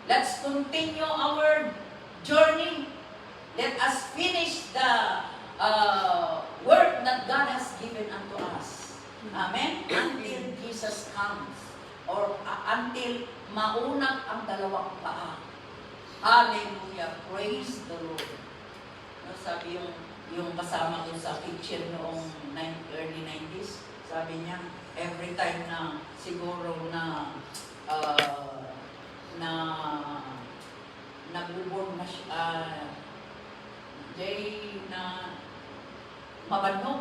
Let's continue our journey. Let us finish the work that God has given unto us. Amen? Until Jesus comes. Or until maunat ang dalawang paa. Hallelujah. Praise the Lord. No, sabi yung kasama ko sa kitchen noong early 90s, sabi niya, every time na siguro na nag-born na siya, na mabanog,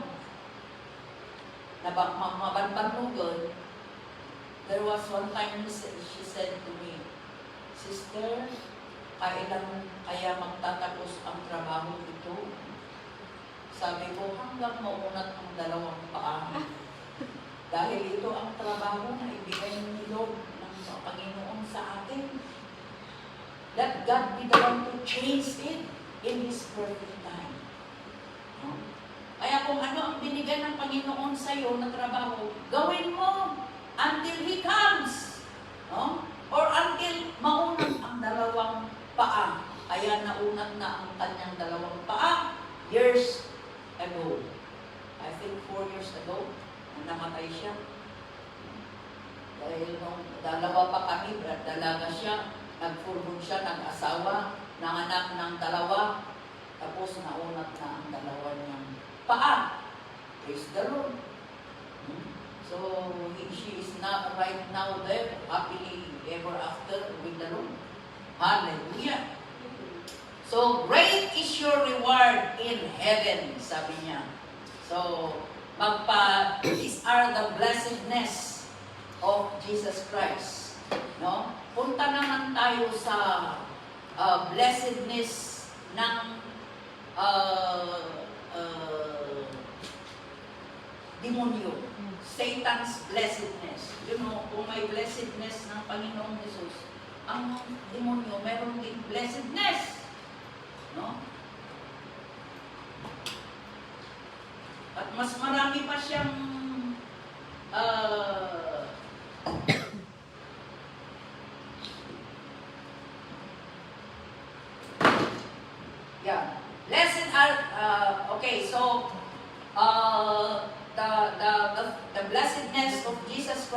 mabanbanugan, there was one time she said to me, Sister, kailan kaya magtatapos ang trabaho ito? Sabi ko, hanggang maunat ang dalawang paa. Dahil ito ang trabaho na ibigay ni Lord ng Panginoon sa atin. Let God be the one to change it in His perfect time. No? Kaya kung ano ang binigay ng Panginoon sa iyo na trabaho, gawin mo until He comes. No? Or until maunat ang dalawang paa. Kaya naunat na ang kanyang dalawang paa years ago. I think 4 years ago, namatay siya. Dahil nung dalawa pa kami, dalaga siya, nagfurbon siya, nag-asawa, nanganak ng dalawa, tapos naunat na ang dalawa niyang paa. Praise the Lord. So, she is not right now there, happily ever after with the Lord. Hallelujah. So, great is your reward in heaven, sabi niya. So, these are the blessedness of Jesus Christ. No? Punta naman tayo sa blessedness ng demonyo. Satan's blessedness. You know, kung may blessedness ng Panginoong Jesus, ang demonyo meron din blessedness. No? At mas marami pa siyang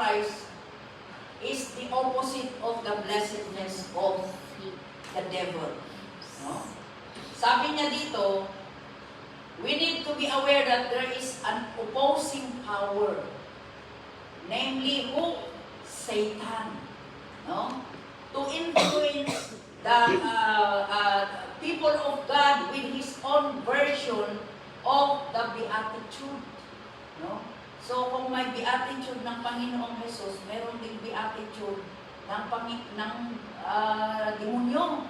Christ is the opposite of the blessedness of the devil. No? Sabi niya dito, we need to be aware that there is an opposing power. Namely, who? Satan. No? To influence the people of God with his own version of the beatitude. No? So, kung may beatitude ng Panginoong Jesus, meron ding beatitude ng demonyo.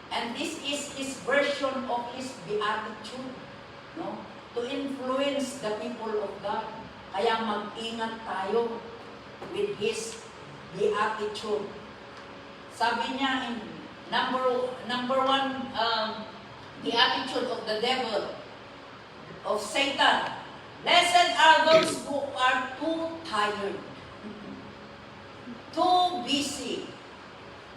And this is his version of his beatitude. No? To influence the people of God. Kaya mag-ingat tayo with his beatitude. Sabi niya in number one, the attitude of the devil, of Satan. Blessed are those who are too tired, too busy,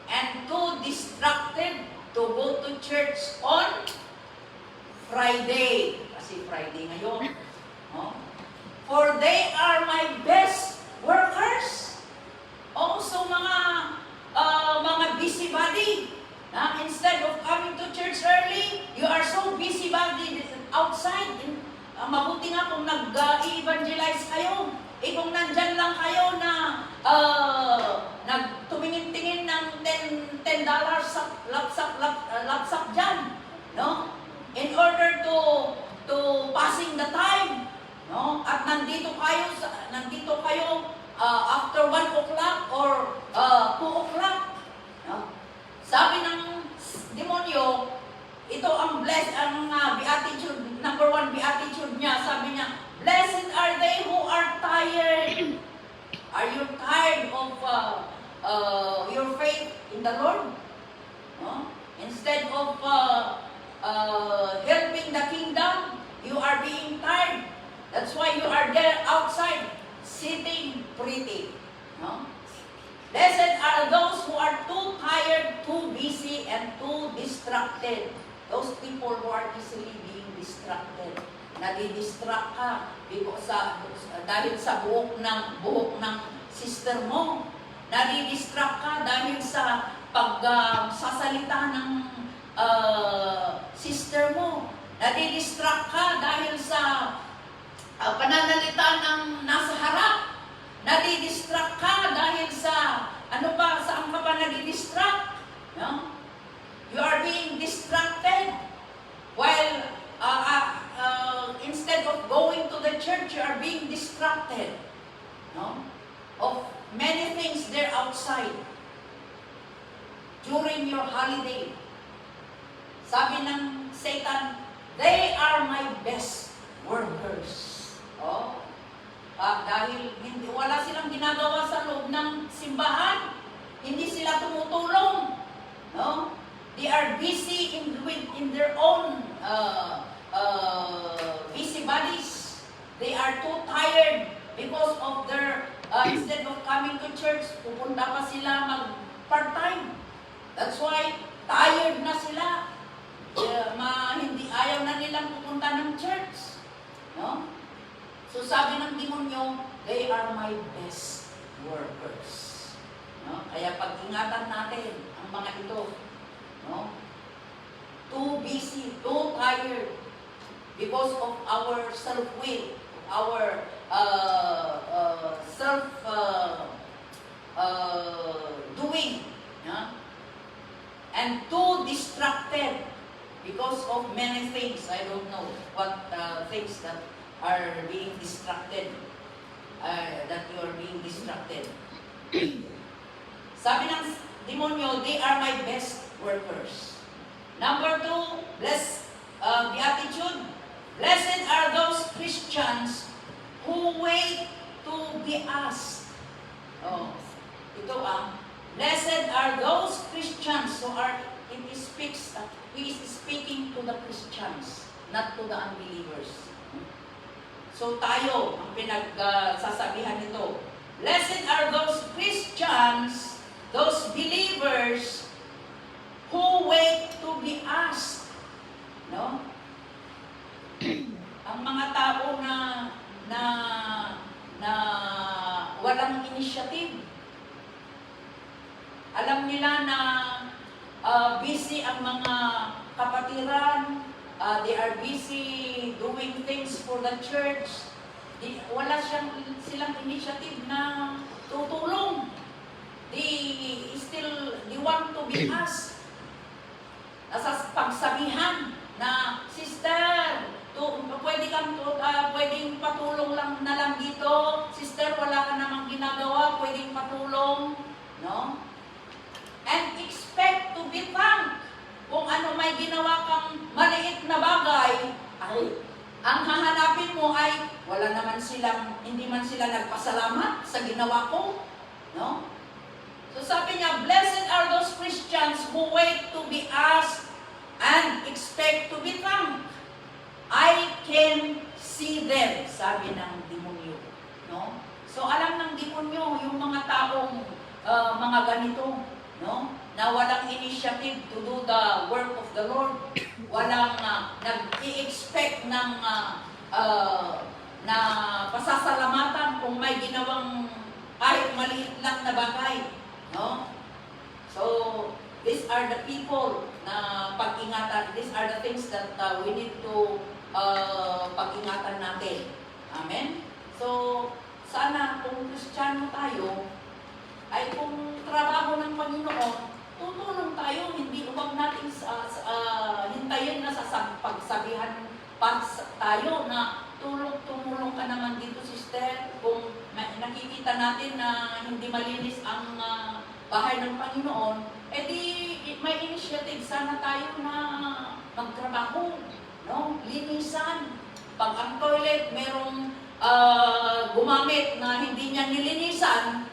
and too distracted to go to church on Friday. Kasi Friday ngayon. No? For they are my best workers. Also mga busybody. Instead of coming to church early, you are so busybody outside. Mabuti nga kung nag-evangelize kayo. Kung nandyan lang kayo na nagtumingin-tingin ng $10 sa lapsak dyan. No? In order to passing the time. No? At nandito kayo after 1 o'clock or 2 o'clock. No? Sabi ng demonyo, ito ang beatitude, number one beatitude niya. Sabi niya, blessed are they who are tired. Are you tired of your faith in the Lord? No? Instead of helping the kingdom, you are being tired. That's why you are there outside, sitting pretty. No? Blessed are those who are too tired, too busy, and too distracted. Those people who are easily being distracted. Nadidistract ka dahil sa buhok ng sister mo. Nadidistract ka dahil sa pagsasalita ng sister mo. Nadidistract ka dahil sa pananalita ng nasa harap. Nadidistract ka dahil sa, saan ka ba nadidistract? No? You are being distracted while instead of going to the church, you are being distracted. No? Of many things there outside during your holiday. Sabi ng Satan, they are my best workers. Oh, dahil wala silang ginagawa sa loob ng simbahan, hindi sila tumutulong. No? They are busy in their own busybodies. They are too tired because of their, instead of coming to church, pupunta pa sila mag-part-time. That's why tired na sila. Hindi ayaw na nilang pupunta ng church. No? So sabi ng demonyo, they are my best workers. No? Kaya pag-ingatan natin ang mga ito. No? Too busy, too tired because of our self-will, our self-doing. And too distracted because of many things. I don't know what things that are being distracted, that you are being distracted. Sabi ng demonyo, they are my best workers. Number 2, beatitude. Blessed are those Christians who wait to be asked. Oh, ito blessed are those Christians who are, he is speaking to the Christians, not to the unbelievers. So tayo ang pinagsasabihan nito. Blessed are those Christians, those believers who wait to be asked. No? Ang mga tao na walang initiative. Alam nila na busy ang mga kapatiran, they are busy doing things for the church. Wala silang initiative na tutulong. They want to be asked. Nasa pagsabihan na, sister, pwedeng patulong lang na lang dito. Sister, wala ka namang ginagawa, pwedeng patulong. No? And expect to be thanked. Kung ano may ginawa kang maliit na bagay, ang hahanapin mo ay hindi man sila nagpasalamat sa ginawa ko. No? So sabi niya, blessed are those Christians who wait to be asked and expect to be thanked. I can see them, sabi ng demonyo. No? So alam ng demonyo yung mga taong mga ganito, no? Na walang initiative to do the work of the Lord. Walang nag-i-expect ng na pasasalamatan kung may ginawang kahit maliit lang na bagay. No? So, these are the people na pag-ingatan. These are the things that we need to pag-ingatan natin. Amen? So, sana kung Kristiyano tayo, ay kung trabaho ng Panginoon, tutulong tayo. Hindi huwag natin hintayin na sa pagsabihan tayo na tumulong ka naman dito, sister. Kung nakikita natin na hindi malinis ang bahay ng Panginoon, edi may initiative sana tayo na magtrabaho, no? Linisan. Pag ang toilet merong gumamit na hindi niya nilinisan,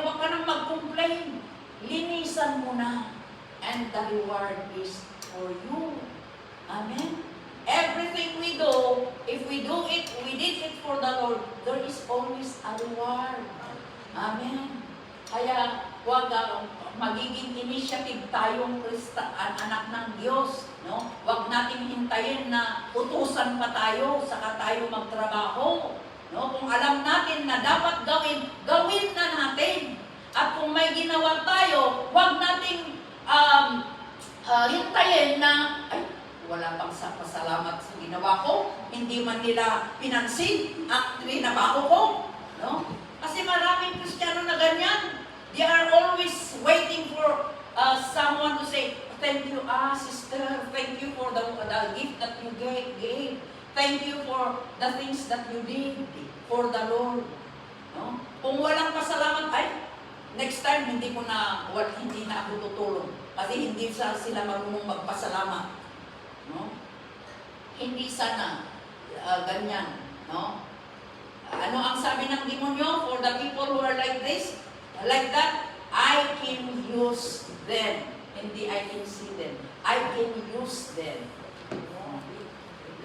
huwag ka nang mag-complain. Linisan mo na. And the reward is for you. Amen? Everything we do, if we did it for the Lord, there is always a reward. Amen? Kaya, huwag magiging initiative tayong anak ng Diyos. No? Huwag nating hintayin na utusan pa tayo, saka tayo magtrabaho. No? Kung alam natin na dapat gawin na natin. At kung may ginawa tayo, huwag nating hintayin na, wala pang pasalamat sa ginawa ko, hindi man nila pinansin ang trinabaho ko. No? Kasi maraming Kristiyano na ganyan. They are always waiting for someone to say, thank you, sister, thank you for the gift that you gave. Thank you for the things that you did for the Lord. No? Kung walang pasalamat, next time hindi na ako tutulong. Kasi hindi sila marunong magpasalamat. No? Hindi sana ganyan. No? Ano ang sabi ng demonyo for the people who are like this? Like that, I can use them. Hindi I can see them. I can use them.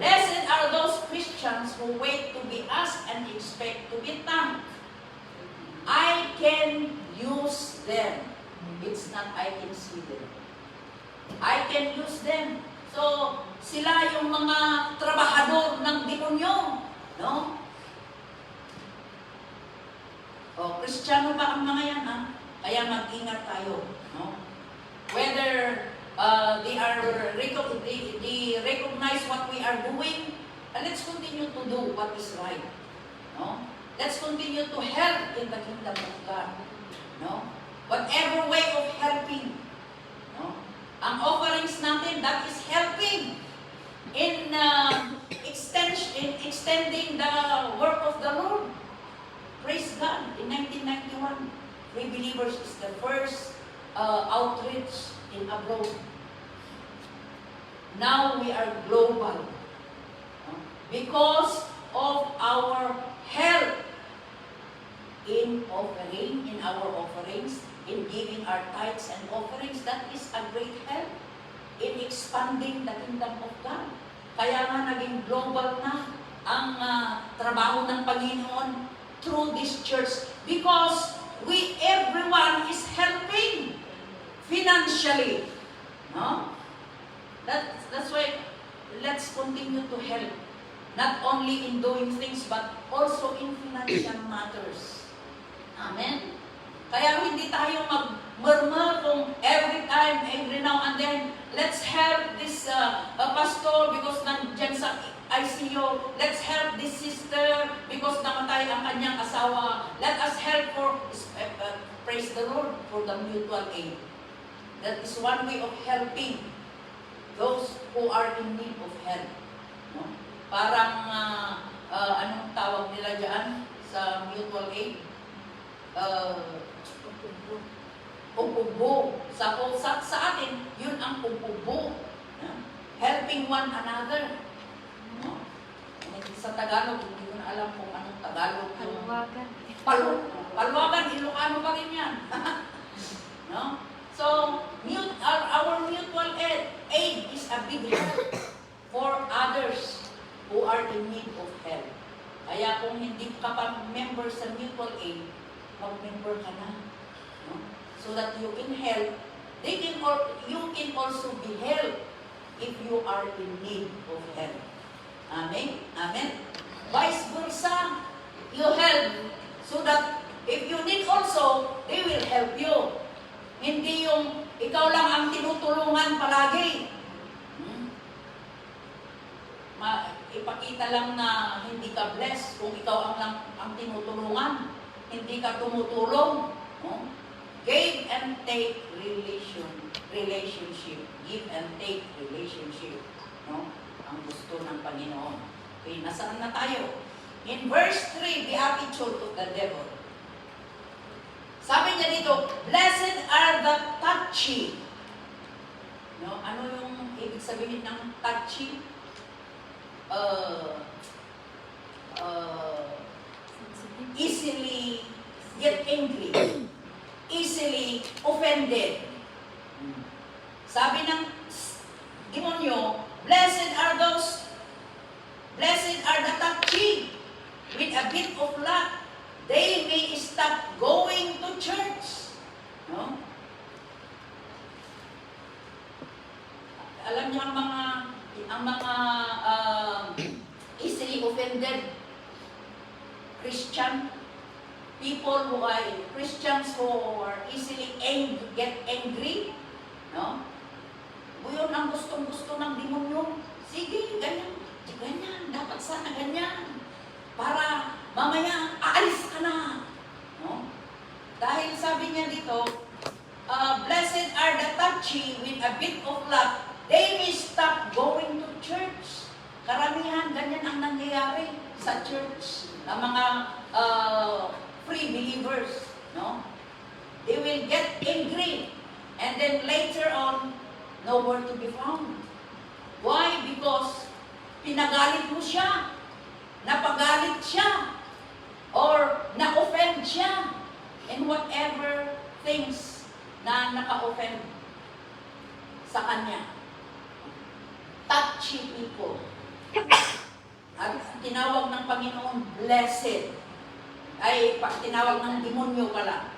Blessed are those Christians who wait to be asked and expect to be thanked. I can use them. It's not I can see them. I can use them. So, sila yung mga trabahador ng demonyo. No? Kristiyano ba ang mga yan, ha? Kaya mag-ingat tayo. No? Whether they recognize what we are doing, let's continue to do what is right. No? Let's continue to help in the kingdom of God. No? Whatever way of helping. No? Ang offerings natin, that is helping in extending the work of the Lord. Praise God. In 1991, Free Believers is the first outreach in abroad. Now we are global. Because of our help in our offerings, in giving our tithes and offerings, that is a great help in expanding the kingdom of God. Kaya nga naging global na ang trabaho ng Panginoon through this church because everyone is helping financially. No? That's why let's continue to help. Not only in doing things but also in financial matters. Amen? Kaya hindi tayo mag-murmur kung every time, every now and then, let's help this pastor because nandyan sa ICU. Let's help this sister because namatay ang kanyang asawa. Let us help for, praise the Lord, for the mutual aid. That is one way of helping those who are in need of help. No? Parang, anong tawag nila dyan sa mutual aid? Upubo. Sa atin, yun ang upubo. Helping one another. No? Sa Tagalog, hindi ko na alam kung anong Tagalog. Paluwagan. Paluwagan, Ilocano pa rin yan. No? So, our mutual aid is a big help for others who are in need of help. Kaya kung hindi ka pa member sa mutual aid, mag-member ka na. No? So that you can help. You can also be helped if you are in need of help. Amen? Amen? Vice versa, you help so that if you need also, they will help you. Hindi yung ikaw lang ang tinutulungan palagi. Ipakita lang na hindi ka blessed kung ikaw ang tinutulungan. Hindi ka tumutulong. No? Give and take relationship. Give and take relationship. No? Ang gusto ng Panginoon. Okay, nasaan na tayo? In verse 3, beatitude of the devil. Sabi niya dito, blessed are the touchy. No? Ano yung ibig sabihin ng touchy? Easily get angry. Easily offended. Sabi ng demonyo, blessed are the touchy. With a bit of luck, they may stop going to church. No? Alam niyo ang mga easily offended Christian people who are Christians who are easily get angry, no? Yun ang gustong-gusto ng demonyo. Sige, ganyan, dapat sana ganyan. Para mamaya, aalis ka na. No? Dahil sabi niya dito, blessed are the touchy with a bit of luck, they may stop going to church. Karamihan, ganyan ang nangyayari sa church. Ang mga free believers, no? They will get angry. And then later on, nowhere to be found. Why? Because pinagalit mo siya. Napagalit siya, or na-offend siya, in whatever things na naka-offend sa kanya. Touchy people. At tinawag ng Panginoon, blessed. Ay, tinawag ng demonyo pala.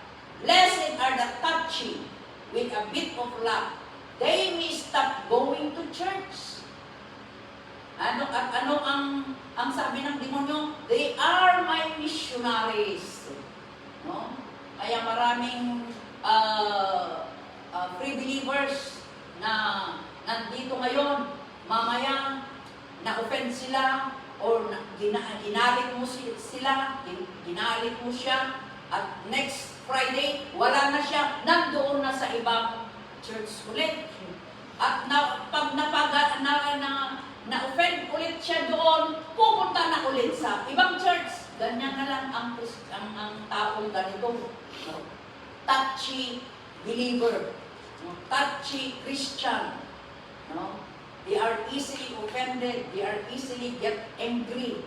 Blessed are the touchy with a bit of luck. They may stop going to church. Ano ang sabi ng demonyo? They are my missionaries. No? Kaya maraming free believers na nandito ngayon, mamaya na-offend sila or ginalit mo sila, ginalit mo siya, at next Friday, wala na siya, nandoon na sa ibang church ulit. At pag na-offend ulit siya doon, pupunta na ulit sa ibang church. Ganyan na lang ang taong ganito. No? Touchy believer. No? Touchy Christian. No? They are easily offended. They are easily get angry.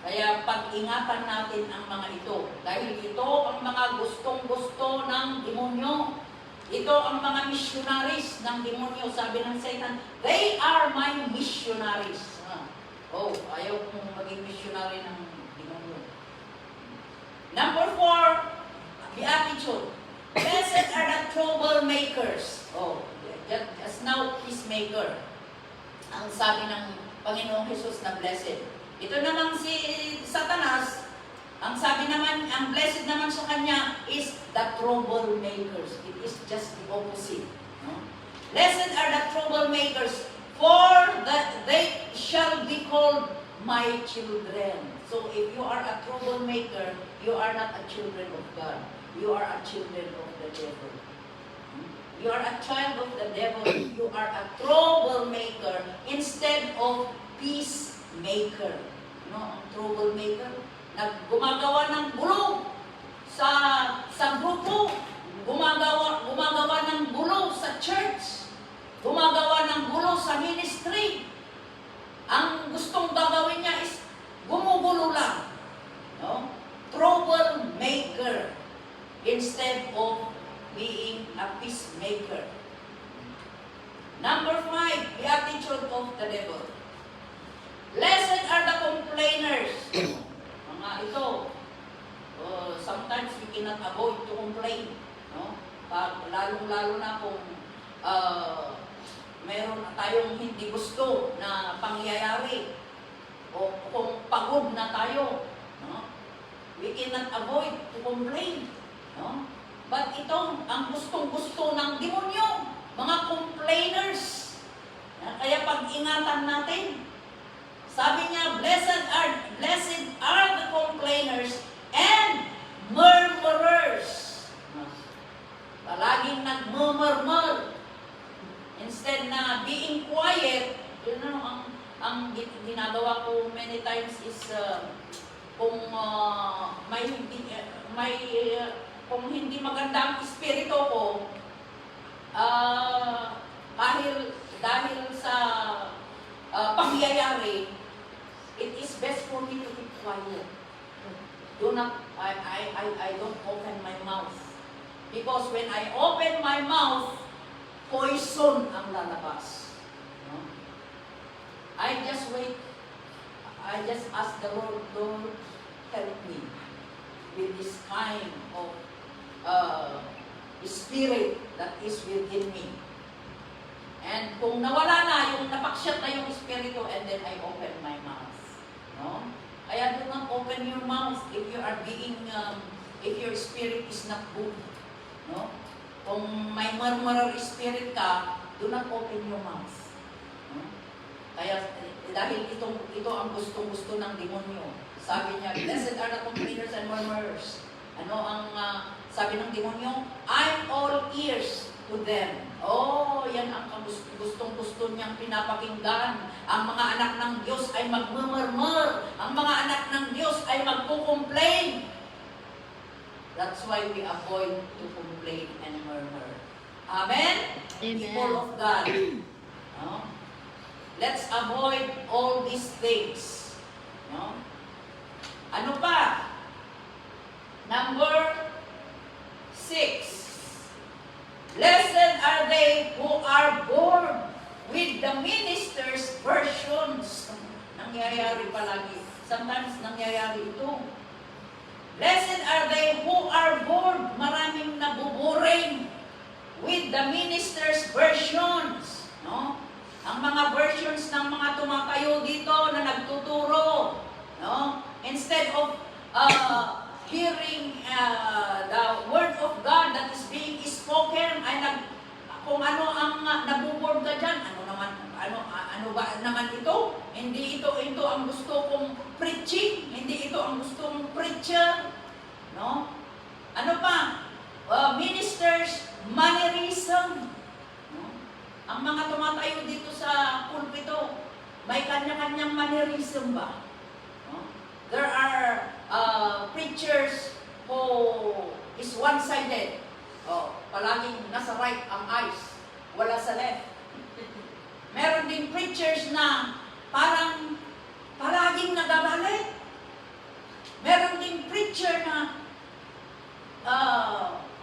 Kaya pag-ingatan natin ang mga ito. Dahil ito ang mga gustong-gusto ng demonyo. Ito ang mga missionaries ng demonyo. Sabi ng Satan, they are my missionaries. Oh, ayaw kong maging missionary ng demonyo. Number 4, beatitude. Blessed are the troublemakers. Oh, just now, peacemaker. Ang sabi ng Panginoong Jesus na blessed. Ito naman si Satanas, Ang sabi naman, ang blessed naman sa kanya is the troublemakers. It is just the opposite. No? Blessed are the troublemakers, for that they shall be called my children. So if you are a troublemaker, you are not a children of God. You are a children of the devil. You are a child of the devil. You are a troublemaker instead of peacemaker. No, ang troublemaker, gumagawa ng gulo sa grupo, gumagawa ng gulo sa church, gumagawa ng gulo sa ministry. Ang gustong gagawin niya is gumugulo lang. No? Troublemaker instead of being a peacemaker. Number 5, the attitude of the devil. Blessed are the complainers. Mga ito, sometimes we cannot avoid to complain. No? Lalong-lalo na kung meron tayong hindi gusto na pangyayari o kung pagod na tayo. No? We cannot avoid to complain. No? But ito, ang gustong-gusto ng demonyo, mga complainers. Kaya pag-ingatan natin. Sabi niya, blessed are the complainers and murmurers. Palaging nagmumurmur. Instead na being quiet, yun ang ginagawa ko many times is kung kung hindi maganda ang espiritu ko, dahil sa pangyayari, it is best for me to keep quiet. I don't open my mouth. Because when I open my mouth, poison ang lalabas. No? I just wait. I just ask the Lord, Lord, help me with this kind of spirit that is within me. And kung nawala na, yung napaksyat na yung espiritu, and then I open my mouth. No? Kaya do not open your mouth if you are if your spirit is not good. No? Kung may murmurer spirit ka, do not open your mouth. No? Kaya dahil ito ang gustong-gusto ng demonyo. Sabi niya, blessed are the complainers and murmurers. Ano ang sabi ng demonyo? I'm all ears to them. Oh, yan ang gustong-gusto niyang pinapakinggan. Ang mga anak ng Diyos ay magmumurmur. Ang mga anak ng Diyos ay magkukomplain. That's why we avoid to complain and murmur. Amen? Amen. People of God. No? Let's avoid all these things. No? Ano pa? Number 6. Blessed are they who are born with the minister's versions. Nangyayari palagi. Sometimes nangyayari ito. Blessed are they who are born. Maraming nabuburing with the minister's versions. No? Ang mga versions ng mga tumatayo dito na nagtuturo. No? Instead of hearing the word of God that is being spoken, ay kung ano ang nabubord ka dyan, ano ba naman ito? Hindi ito ang gusto kong preaching, hindi ito ang gusto kong preacher, no? Ano pa? Ministers, mannerism. No? Ang mga tumatayo dito sa pulpito, may kanya-kanyang mannerism ba? No? There are preachers who is one-sided. Palaging nasa right ang eyes, wala sa left. Meron din preachers na parang palaging nagagalit. Meron din preacher na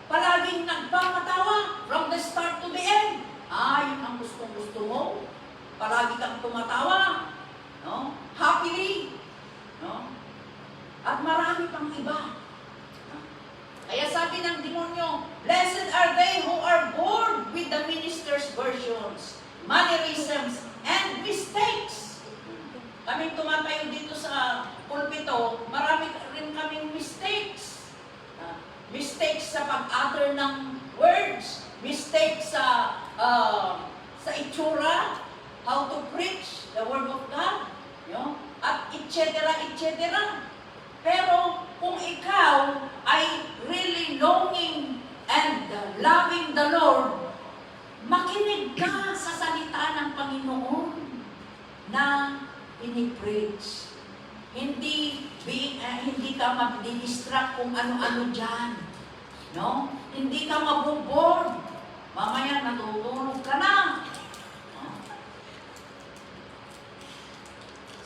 palaging nagpapatawa from the start to the end. Yun ang gustong-gusto mo. Palagi kang tumatawa. No? Happily. No? At marami pang iba. Kaya sabi ng demonyo, blessed are they who are born with the minister's versions, mannerisms, and mistakes. Kaming tumatayo dito sa pulpito, marami rin kaming etc. Pero kung ikaw ay really longing and loving the Lord, makinig ka sa salita ng Panginoon na ini-preach. Hindi ka mag-distract kung ano-ano dyan. No? Hindi ka mabuboard. Mamaya natutulog ka na.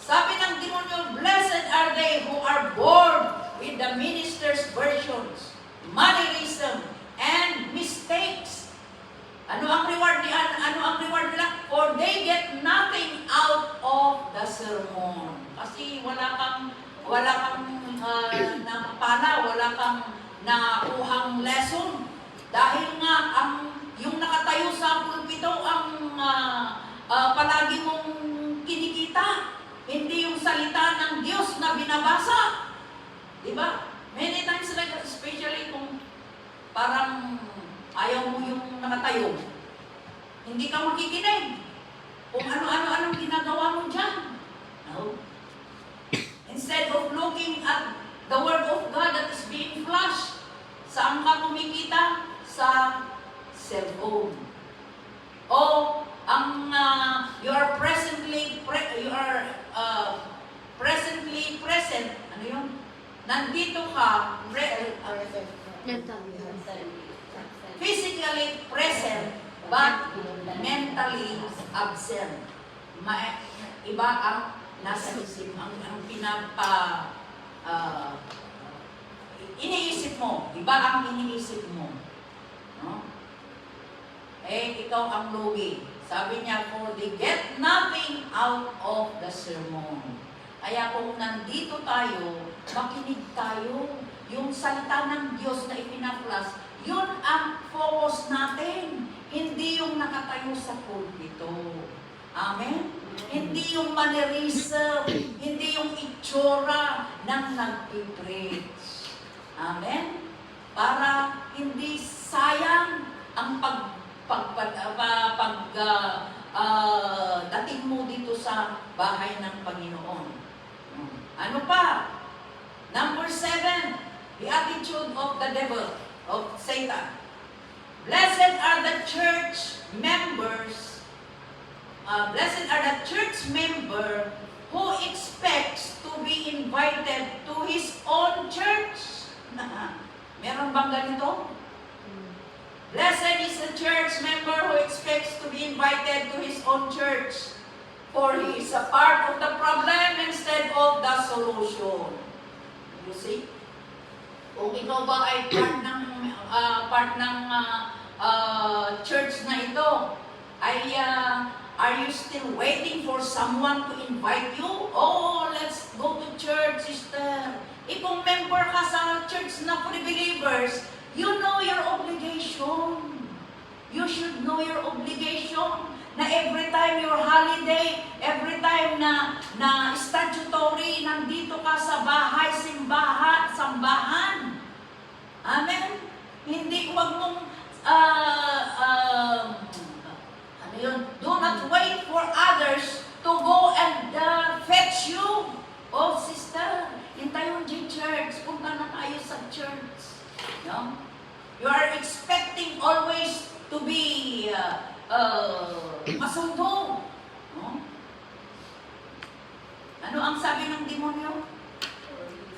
Sabi ng demonyo, blessed are they who are bored with the minister's versions, mannerism, and mistakes. Ano ang reward nila? For they get nothing out of the sermon. Kasi wala kang napapala, wala kang nakuhang lesson. Dahil nga yung nakatayo sa pulpito ang palagi mong kinikita. Hindi yung salita ng Diyos na binabasa. Diba? Many times, like, especially kung parang ayaw mo yung nakatayo, hindi ka makikinig kung ano-anong ginagawa mo dyan. No? Instead of looking at the Word of God that is being flashed, saan ka kumikita? Sa cellphone. O you are presently present. Ano yun? Nandito ka, physically present, but mentally absent. Iba ang nasa isip, ang iniisip mo. Iba ang iniisip mo. No? Ikaw ang lugi. Sabi niya, for they get nothing out of the sermon. Kaya kung nandito tayo, makinig tayo. Yung salita ng Diyos na ipinaplas, yun ang focus natin. Hindi yung nakatayo sa pulpito. Amen? Hindi yung mannerism, hindi yung itsura ng nagpipreach. Amen? Para hindi sayang ang dating mo dito sa bahay ng Panginoon. Ano pa? Number 7, the attitude of the devil, of Satan. Blessed are the church members. Blessed are the church member who expects to be invited to his own church. Meron bang ganito? Blessed is the church member who expects to be invited to his own church, for he is a part of the problem instead of the solution. You see? Kung ikaw ba ay part ng church na ito, are you still waiting for someone to invite you? Oh, let's go to church, sister. Kung member ka sa church na believers, you know your obligation. You should know your obligation na every time your holiday, every time na statutory, nandito ka sa bahay, sambahan. Amen? Hindi, huwag mong, do not wait for others to go and fetch you. Oh, sister, hintayon din church, punta na tayo sa church. No? You are expecting always to be masundo. No? Ano ang sabi ng demonyo?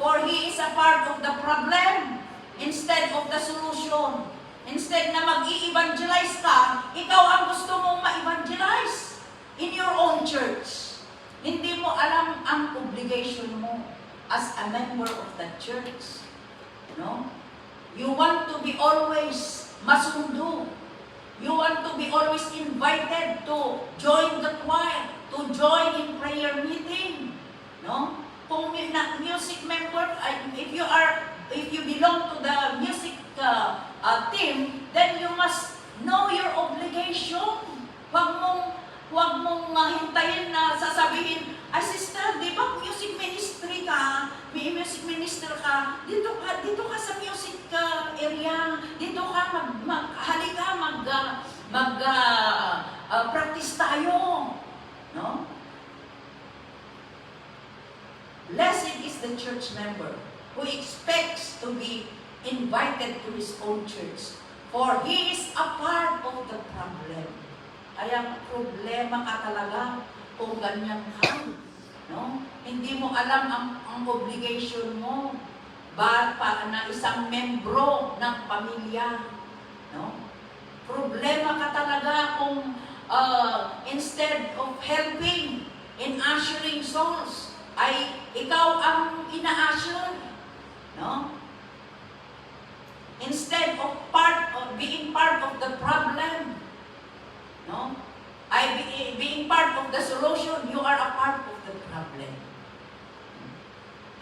For he is a part of the problem instead of the solution. Instead na mag-i-evangelize ka, ikaw ang gusto mong ma-evangelize in your own church. Hindi mo alam ang obligation mo as a member of the church. No? You want to be always masundo. You want to be always invited to join the choir, to join in prayer meeting. No? Kung music member, if you belong to the music team, then you must know your obligation. Huwag mong hintayin na sasabihin, ay sister, di ba music ministry ka? May music minister ka, dito ka sa music area, dito ka halika practice tayo. No? Blessed is the church member who expects to be invited to his own church, for he is a part of the problem. Kaya problema ka talaga kung ganyan ka. No? Hindi mo alam ang obligation mo na isang membro ng pamilya. No? Problema ka talaga kung instead of helping in ushering souls, ay ikaw ang ina-usher. No? Instead of being part of the problem, no? Being part of the solution, you are a part of the problem.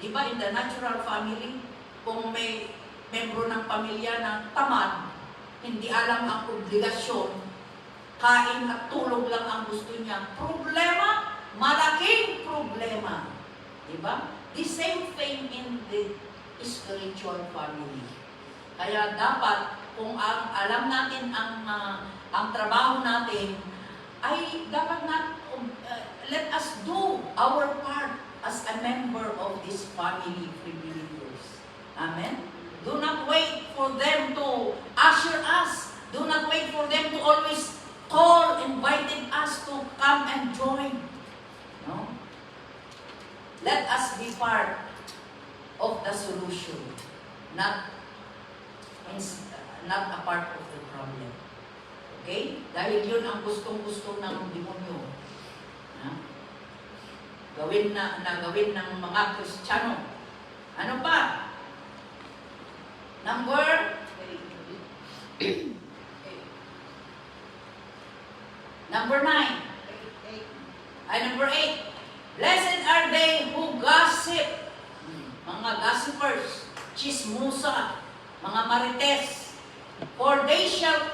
Diba, in the natural family, kung may membro ng pamilya na tamad, hindi alam ang obligasyon, kain at tulog lang ang gusto niya, problema, malaking problema. Diba? The same thing in the spiritual family. Kaya dapat, kung alam natin ang trabaho natin, ay dapat let us do our part as a member of this family believers. Amen? Do not wait for them to usher us. Do not wait for them to always call, inviting us to come and join. No? Let us be part of the solution, not a part of the problem. Okay? Dahil yun ang gustong-gusto ng demonyo. Gawin ng mga Kristiyano. Ano pa? Number 9. Number 8. Blessed are they who gossip. Mga gossipers, chismosa, mga marites. For they shall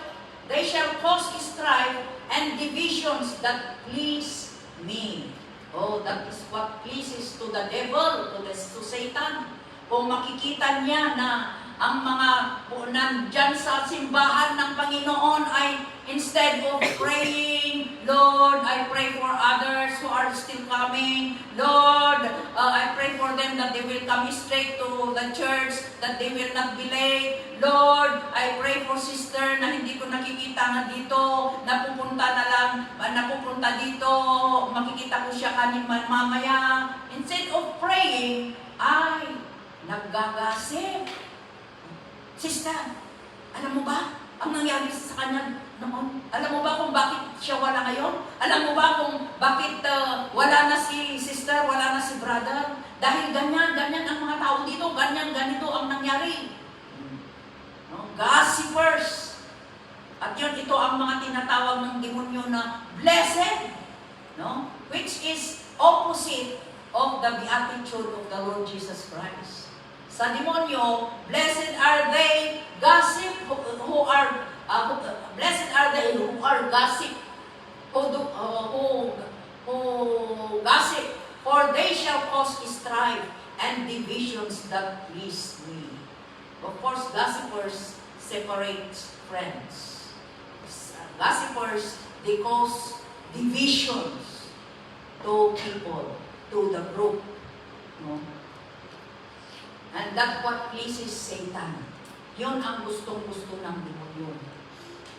cause strife and divisions that please me. Oh, that is what pleases to the devil, to Satan. Kung makikita niya na ang mga nandyan sa simbahan ng Panginoon ay instead of praying, Lord, I pray for others who are still coming. Lord, I pray for them that they will come straight to the church, that they will not be late. Lord, I pray for sister na hindi ko nakikita na dito, napupunta dito, makikita ko siya mamaya. Instead of praying, ay naggagasip. Sister, alam mo ba ang nangyari sa kanya noon? Alam mo ba kung bakit siya wala ngayon? Alam mo ba kung bakit wala na si sister, wala na si brother? Dahil ganyan ang mga tao dito, ganito ang nangyari. No? Gossipers. At yun, ito ang mga tinatawag ng demonyo na blessed, no? Which is opposite of the beatitude of the Lord Jesus Christ. Sa demonyo, blessed are they gossip who are blessed are they who are gossip who gossip, for they shall cause strife and divisions that please me. Of course, gossipers separate friends. Gossipers, they cause divisions to people, to the group. No? And that's what pleases Satan. Yun ang gustong-gusto ng demonyo.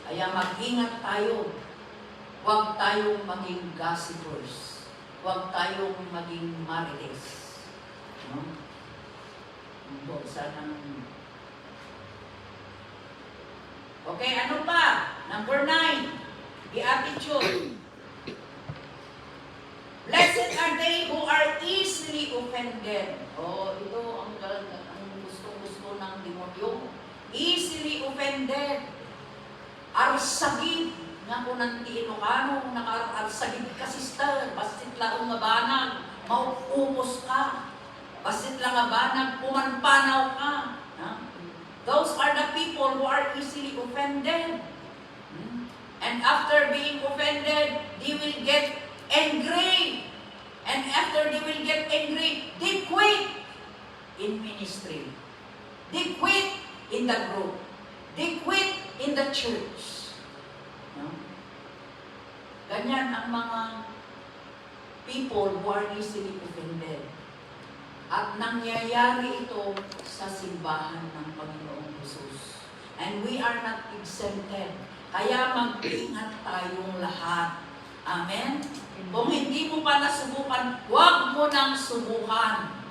Kaya mag-ingat tayo. Huwag tayong maging gossipers. Huwag tayong maging marites. No? Okay, ano pa? Number 9. Beatitude. Blessed are they who are easily offended. Oh, ito ang gusto ng demonyo. Easily offended. Arsagid. Nga ko ng Ilocano, naka-arsagid ka, sister. Basit lang mabanag, mauupos ka. Basit lang mabanag, pumanpanaw ka. Those are the people who are easily offended. And after being offended, they will get angry. And after they will get angry, they quit in ministry. They quit in the group. They quit in the church. No? Ganyan ang mga people who are easily offended. At nangyayari ito sa simbahan ng Panginoong Jesus. And we are not exempted. Kaya mag-ingat tayong lahat. Amen? Kung hindi mo pa nasubukan, huwag mo nang subukan.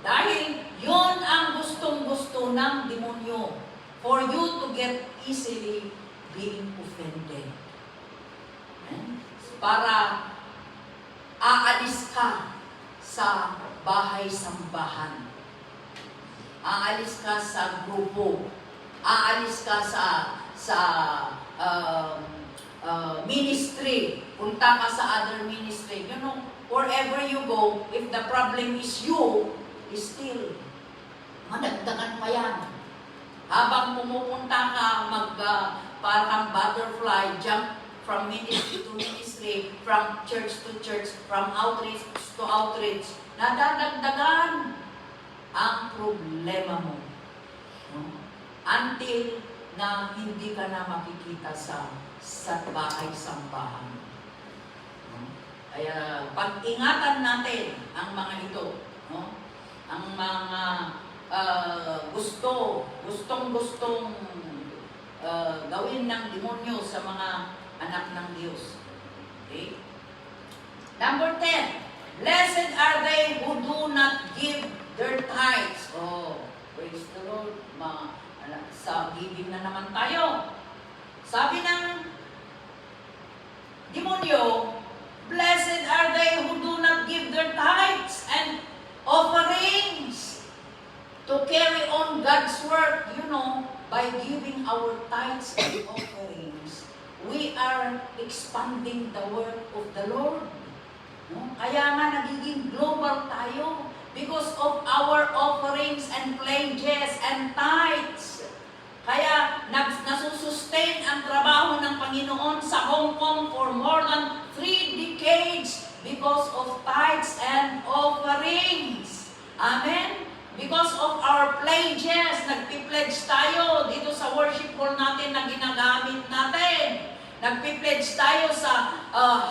Dahil yon ang gustong-gusto ng demonyo. For you to get easily being offended. Amen? Para aalis ka sa bahay-sambahan. Aalis ka sa grupo. Aalis ka sa ministry. Punta ka sa other ministry. You know, wherever you go, if the problem is you, still, madagdagan pa yan. Habang pumupunta ka, parang butterfly, jump from ministry to ministry, from church to church, from outreach to outreach, nadadagdagan ang problema mo. No? Until na hindi ka na makikita sa bahay-sambahan. No? Kaya pag-ingatan natin ang mga ito. No? Ang mga gustong gawin ng demonyo sa mga anak ng Diyos. Okay? Number 10, blessed are they who do not give their tithes. Oh, praise the Lord. Sa giving na naman tayo. Sabi ng demonyo, blessed are they who do not give their tithes and offerings to carry on God's work. You know, by giving our tithes and offerings, we are expanding the work of the Lord. No? Kaya nga nagiging global tayo because of our offerings and pledges and tithes. Kaya nasusustain ang trabaho ng Panginoon sa Hong Kong for more than 3 decades because of tithes and offerings. Amen? Because of our pledges, nagpi-pledge tayo dito sa worship hall natin na ginagamit natin. Nagpi-pledge tayo sa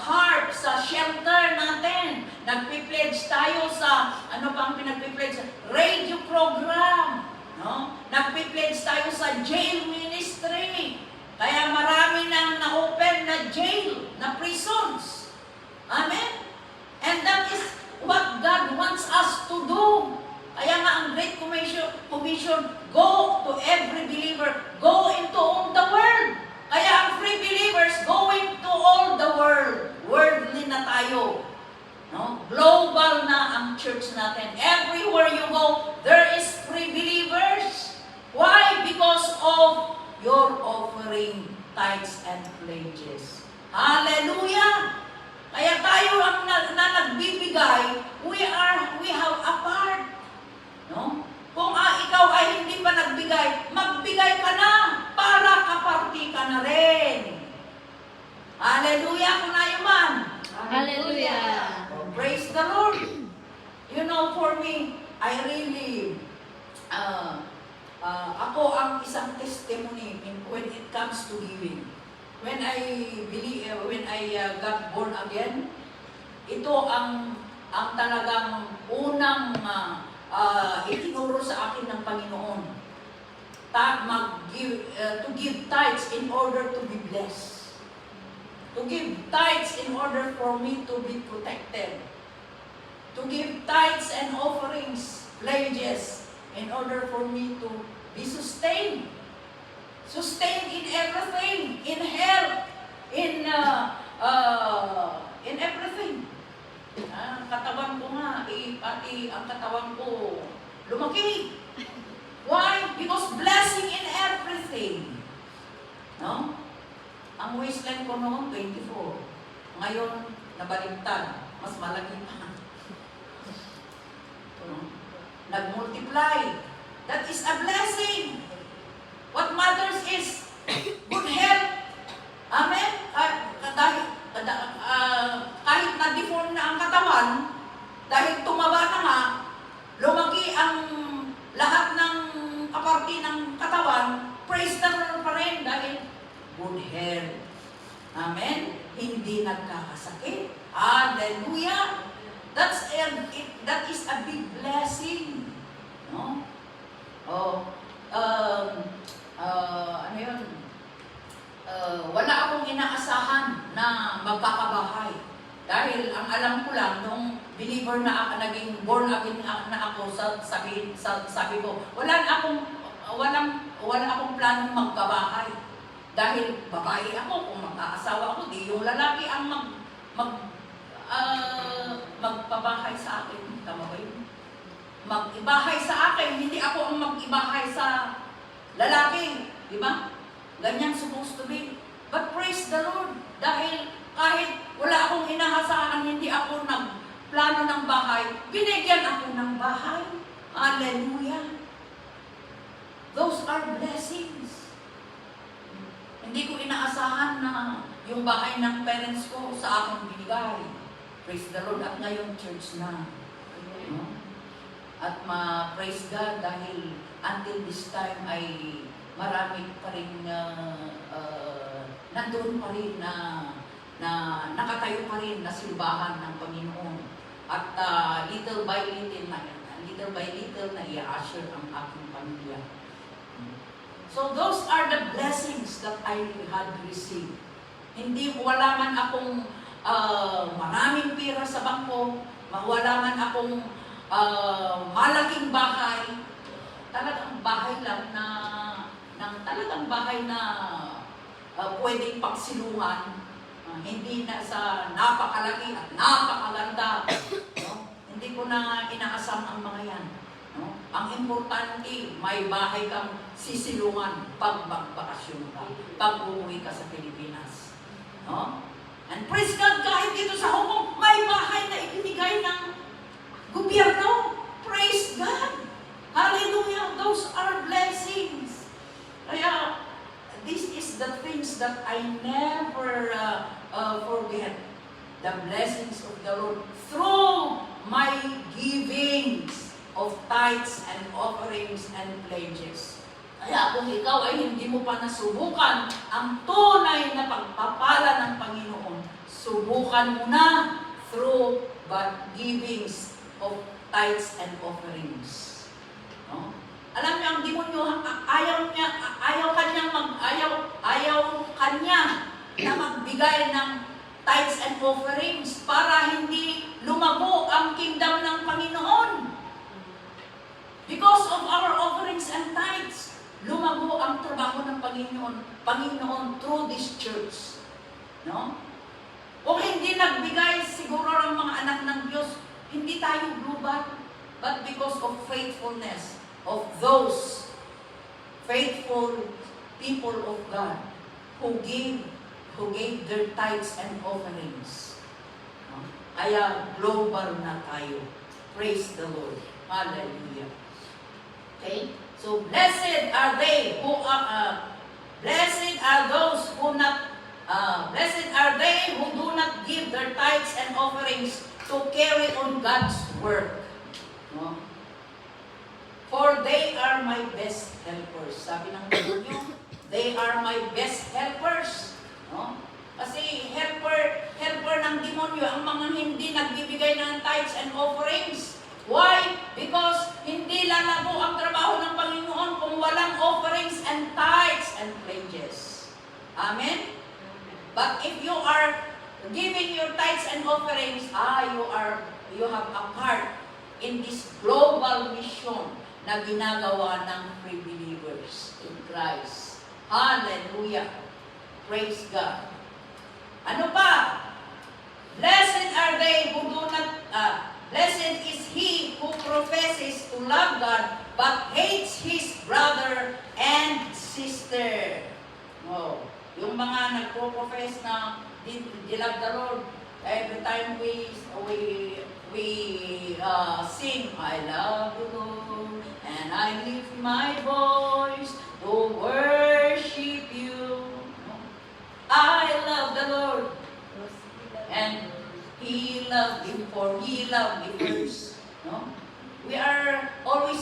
harp, sa shelter natin. Nagpi-pledge tayo sa, ano pa ang pinagpi-pledge? Radio program. No? Nagpi-pledge tayo sa jail ministry. Kaya marami nang na-open na jail, na prisons. Amen? And that is what God wants us to do. Kaya nga ang Great Commission, go to every believer, go into all the world. Kaya ang free believers, going to all the world. Worldly na tayo. No? Global na ang church natin. Everywhere you go, there is free believers. Why? Because of your offering tithes and pledges. Hallelujah! Kaya tayo ang nagbibigay, we have a part. No? Kung ikaw ay hindi pa nagbigay, magbigay ka na para kaparti ka na rin. Hallelujah! Kung nayo man. Hallelujah! Praise the Lord. You know, for me, I really, ako ang isang testimony when it comes to giving. When I got born again, ito ang talagang unang itinuro sa akin ng Panginoon. To give tithes in order to be blessed. To give tithes in order for me to be protected. To give tithes and offerings, pledges, in order for me to be sustained. Sustained in everything, in health, in everything. Ang katawan ko nga, pati ang katawan ko lumaki. Why? Because blessing in everything. No? Ang waistline ko noon, 24. Ngayon, nabaligtad. Mas malaki pa. Nag-multiply. That is a blessing. What matters is good health. Amen? Kahit na-deform na ang katawan, dahil tumaba na nga, lumaki ang lahat ng kaparti ng katawan, praise the Lord pa rin dahil good health. Amen? Hindi nagkakasakit. Hallelujah! That is a big blessing. No? Oh, ano yun? Wala akong inaasahan na magkakabahay. Dahil ang alam ko lang, nung believer na ako, naging born again na ako, sabi ko, wala akong planong magkabahay. Dahil babae ako, kung mag-aasawa ako, di yung lalaki ang magpabahay sa akin. Tama ba yun? Mag-ibahay sa akin, hindi ako ang mag-ibahay sa lalaki. Di ba? Ganyan supposed to be. But praise the Lord, dahil kahit wala akong inaasahan, hindi ako nagplano ng bahay, binigyan ako ng bahay. Hallelujah. Those are blessings. Hindi ko inaasahan na yung bahay ng parents ko sa akin binigay. Praise the Lord. At ngayon, church na. No? At praise God dahil until this time ay marami pa rin nandoon pa rin na nakatayo pa rin na simbahan ng Panginoon. At little by little na i-assure ang aking pamilya. So those are the blessings that I had received. Wala man akong maraming pera sa bangko, wala man akong malaking bahay, talagang bahay lang na pwedeng pagsiluhan, hindi na sa napakalaki at napakaganda. No? Hindi ko na inaasam ang mga yan. No? Ang importante, may bahay kang sisilungan pag magbakasyon ka, pag umuwi ka sa Pilipinas. No? And praise God, kahit dito sa Hong Kong, may bahay na ibinigay ng gobyerno. Praise God! Hallelujah! Those are blessings. Kaya, this is the things that I never forget. The blessings of the Lord through my givings of tithes and offerings and pledges. Kaya kung ikaw ay hindi mo pa nasubukan ang tunay na pagpapala ng Panginoon, subukan mo na through givings of tithes and offerings. No? Alam niyo, ang demonyo, ayaw kanya na magbigay ng tithes and offerings para hindi lumago ang kingdom ng Panginoon. Because of our offerings and tithes, lumago ang trabaho ng Panginoon through this church. No? Kung hindi nagbigay siguro ang mga anak ng Diyos, hindi tayo global. But because of faithfulness of those faithful people of God who gave their tithes and offerings. No? Kaya global na tayo. Praise the Lord. Hallelujah. Okay? So blessed are they who blessed are those who blessed are they who do not give their tithes and offerings to carry on God's work. No? For they are my best helpers. Sabi ng demonyo, they are my best helpers. No? Kasi helper ng demonyo ang mga hindi nagbibigay ng tithes and offerings. Why? Because hindi lalago ang trabaho ng Panginoon kung walang offerings and tithes and pledges. Amen? But if you are giving your tithes and offerings, you have a part in this global mission na ginagawa ng free believers in Christ. Hallelujah! Praise God! Ano pa? Blessed are they who do not, blessed is he who professes to love God but hates his brother and sister. Oh, yung mga nagpo-profess na they love the Lord, every time we sing, I love the Lord, and I lift my voice to worship you. I love the Lord, and He loved me for He loved me first. No? We are always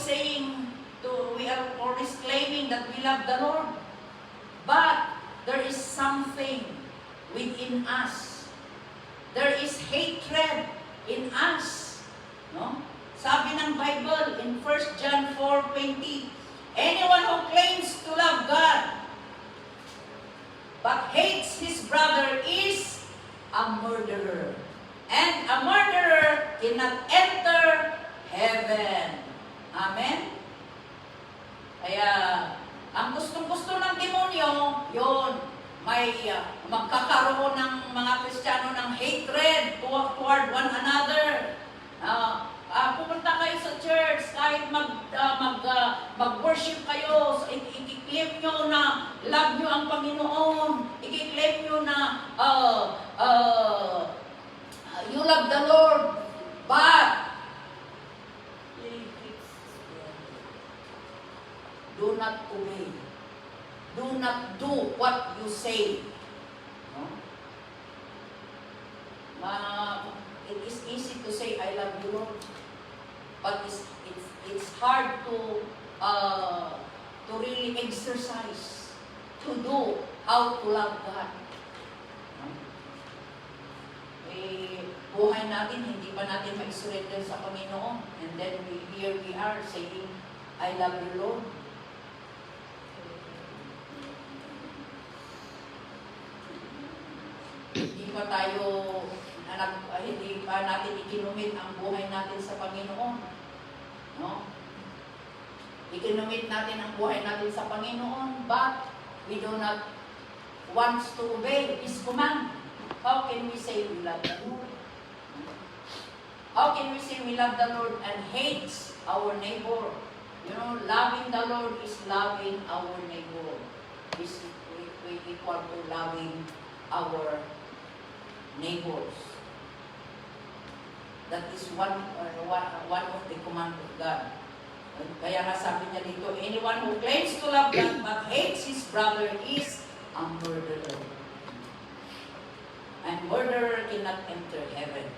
claiming that we love the Lord, but there is something within us. There is hatred in us. sabi ng Bible in 1 John 4:20, anyone who claims to love God but hates his brother is a murderer. And a murderer cannot enter heaven. Amen? Kaya, ang gustong-gusto ng demonyo, yun, may magkakaroon ng mga Kristiyano ng hatred toward one another. Pupunta kayo sa church, kahit mag-worship kayo, so, i-claim nyo na love nyo ang Panginoon, i-claim nyo na you love the Lord, but do not obey. Do not do what you say. No? It is easy to say, I love you, Lord. But it's hard to really exercise, to do how to love God. No? Buhay natin, hindi pa natin ma-surrender sa Panginoon. And then here we are saying, I love you, Lord. Hindi pa natin ikinumit ang buhay natin sa Panginoon. No? Ikinumit natin ang buhay natin sa Panginoon, but we do not want to obey His command. How can we say we love the Lord? How can we say we love the Lord and hate our neighbor? You know, loving the Lord is loving our neighbor. Is equal to loving our neighbors. That is one of the command of God. Kaya nga sabi niya dito, anyone who claims to love God but hates his brother is a murderer. And murderer cannot enter heaven.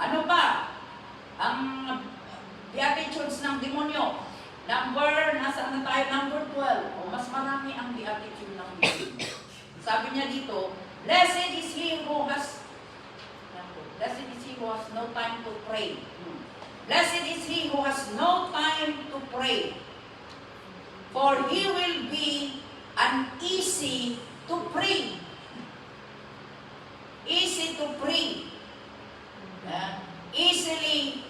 Ano pa? Ang beatitudes ng demonyo. Nasaan na tayo? Number 12. Mas marami ang beatitude ng demonyo. Sabi niya dito, blessed is he who has no time to pray. Blessed is he who has no time to pray, for he will be uneasy to pray. Easy to pray. Easily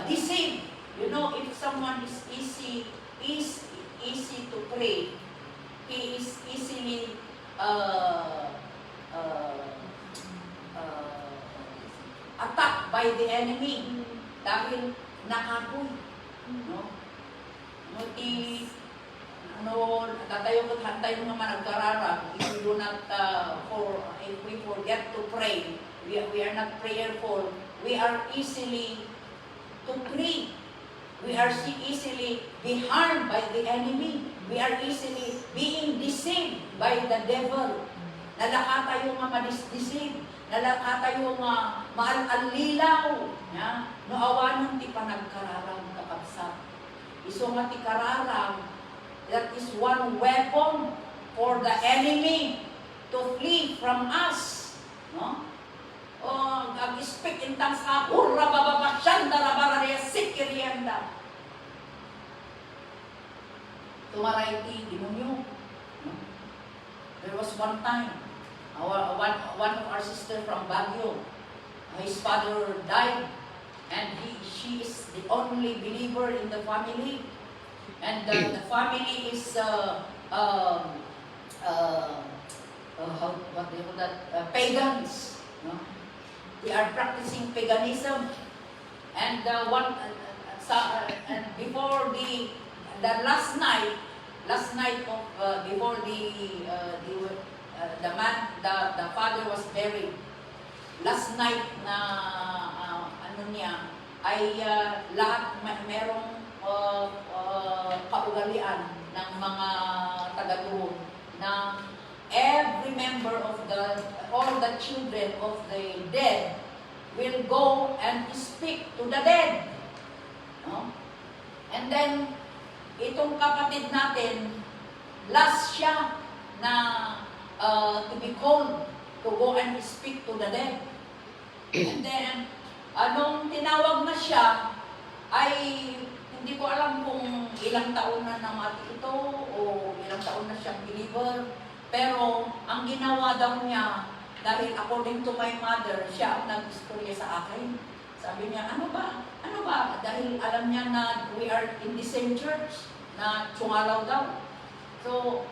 deceived. You know, if someone is easy to pray, he is easily attacked by the enemy dahil nakapoy. No? Tayo naman nagkararap, if we forget to pray, we are not prayerful, we are easily to pray. We are easily be harmed by the enemy. We are easily being deceived by the devil. Nalaka tayo nga madis-deceive. Nalaka tayo nga maalalilaw. No awanon ti panagkararang kakabsat. Iso nga ti kararang, that is one weapon for the enemy to flee from us. No? Ag-speak in tongues, hurra bababasyanda rabarariya sikirianda. Tumaray ti demonyo. No? There was one time, one of our sister from Baguio, his father died, and she is the only believer in the family, and the family is what do you call that? Pagans. No? They are practicing paganism, and and before the last night of before the father was buried. Last night na ay lahat merong kaugalian ng mga taga-doon na every member of all the children of the dead will go and speak to the dead. No? And then itong kapatid natin, last siya na to be called to go and speak to the dead. And then anong tinawag na siya, ay hindi ko alam kung ilang taon na namati ito o ilang taon na siyang believer. Pero ang ginawa daw niya, dahil according to my mother, siya ang nag-istorya sa akin. Sabi niya, ano ba? Ano ba? Dahil alam niya na we are in the same church, na Tsungalaw daw. So,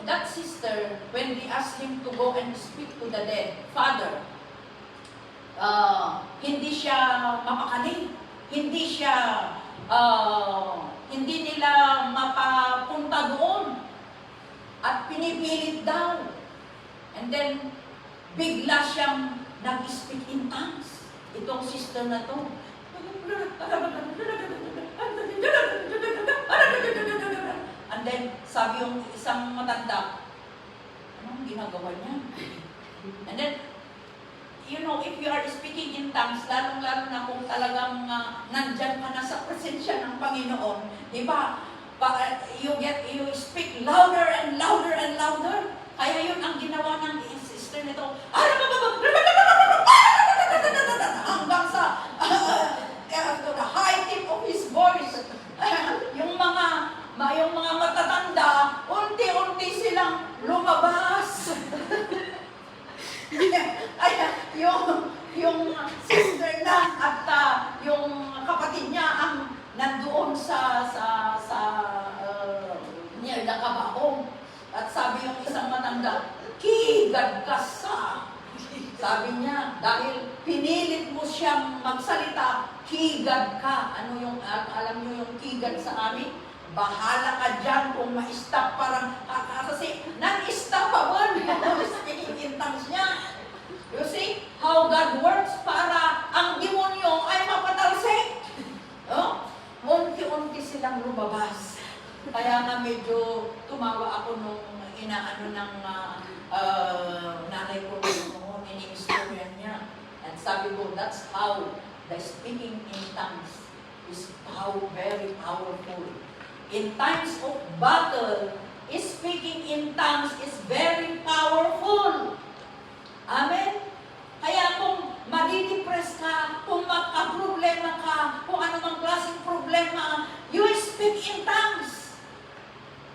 that sister, when we asked him to go and speak to the dead father, hindi siya mapakali. Hindi nila mapapunta doon. At pinipilit daw. And then, bigla siyang nag-speak in tongues. Itong sister na to. And then, sabi yung isang matanda, anong ginagawa niya? And then, you know, if you are speaking in tongues, lalong-lalo na kung talagang nandyan ka na sa presensya ng Panginoon, di ba? You speak louder and louder and louder. Kaya yun ang ginawa ng sister nito. Hanggang sa the high tip of his voice. yung mga matatanda, unti-unti silang lumabas. Ay, yung sister na at yung kapatid niya ang nandoon sa near the kabaong. At sabi yung isang matanda, "Kigad ka sa." Sabi niya, dahil pinilit mo siyang magsalita, kigad ka. Ano yung, alam niyo yung kigad sa amin? Bahala ka dyan kung ma-stop parang, kasi non-stoppable yung speaking in tongues niya. You see how God works para ang demonyo ay mapatalsik. Oh? Unti-unti silang lumabas. Kaya nga medyo tumawa ako nung inaano ng nanay ko noon, ini-istorya niya. And sabi ko, that's how the speaking in tongues is very powerful. In times of battle, speaking in tongues is very powerful. Amen? Kaya kung madidepress ka, kung magka-problema ka, kung anumang klaseng problema, you speak in tongues.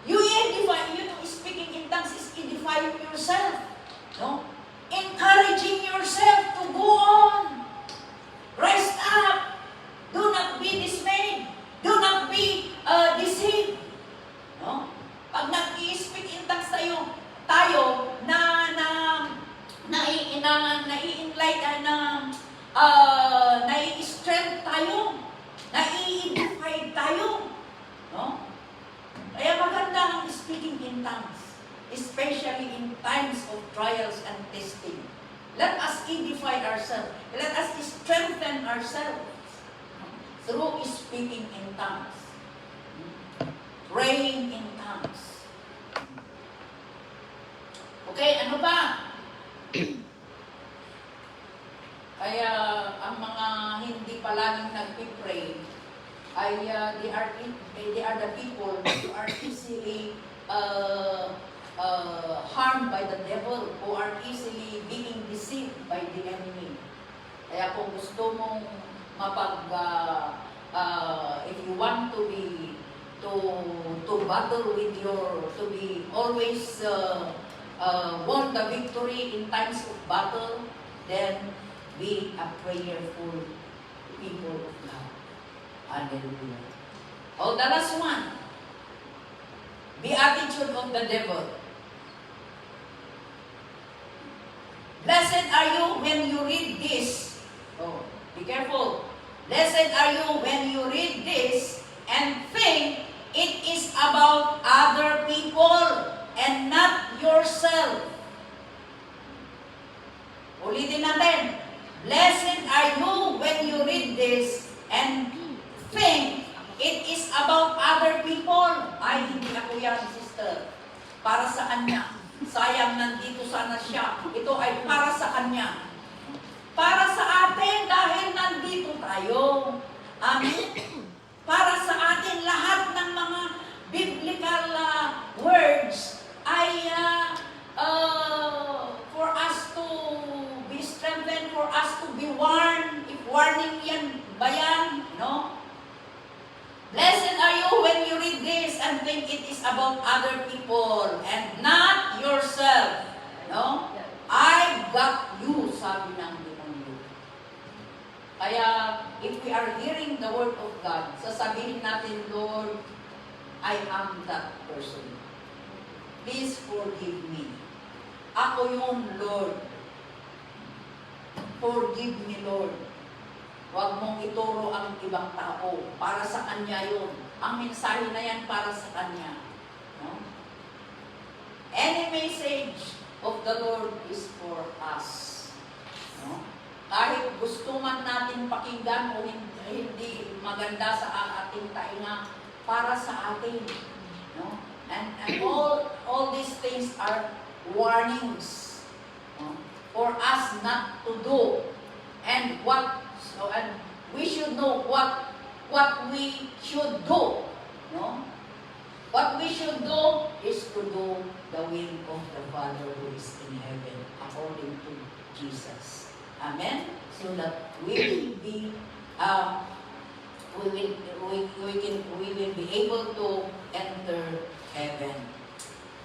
You edify, speaking in tongues is edifying yourself. No? Encouraging yourself to go on. Rise up. Do not be dismayed. Do not be deceived. No? Pag nag-i-speak in tongues tayo nai-strength tayo, nai-edify tayo. No? Kaya maganda ang speaking in tongues, especially in times of trials and testing. Let us edify ourselves. Let us strengthen ourselves through speaking in tongues, praying in tongues. Okay, ano ba? Kaya ang mga hindi palaging nagpipray ay they are the people who are easily harmed by the devil, who are easily being deceived by the enemy. Kaya kung gusto mong if you want to battle with to be always won the victory in times of battle, then be a prayerful people of God. Hallelujah. Oh, the last one. The attitude of the devil. Blessed are you when you read this. Oh, be careful. Blessed are you when you read this and think it is about other people and not yourself. Ulitin natin. Blessed are you when you read this and think it is about other people. Ay, hindi ako yan, sister. Para sa kanya. Sayang, nandito sana siya. Ito ay para sa kanya. Para sa atin dahil nandito tayo. Amen? Para sa atin lahat ng mga biblical words ay for us to be strengthened, for us to be warned, if warning and think it is about other people and not yourself. No? I got you, sabi ng demonyo. Kaya, if we are hearing the word of God, sasabihin natin, Lord, I am that person. Please forgive me. Ako yung Lord. Forgive me, Lord. Huwag mong ituro ang ibang tao. Para sa Kanya yun. Ang mensahe na yan para sa Kanya. No? Any message of the Lord is for us. No? Kahit gusto man natin pakinggan o hindi maganda sa ating tainga, para sa atin. No? And all these things are warnings, no? For us not to do. And we should know what we should do. No? What we should do is to do the will of the Father who is in heaven, according to Jesus. Amen? So that we will be, we will be able to enter heaven.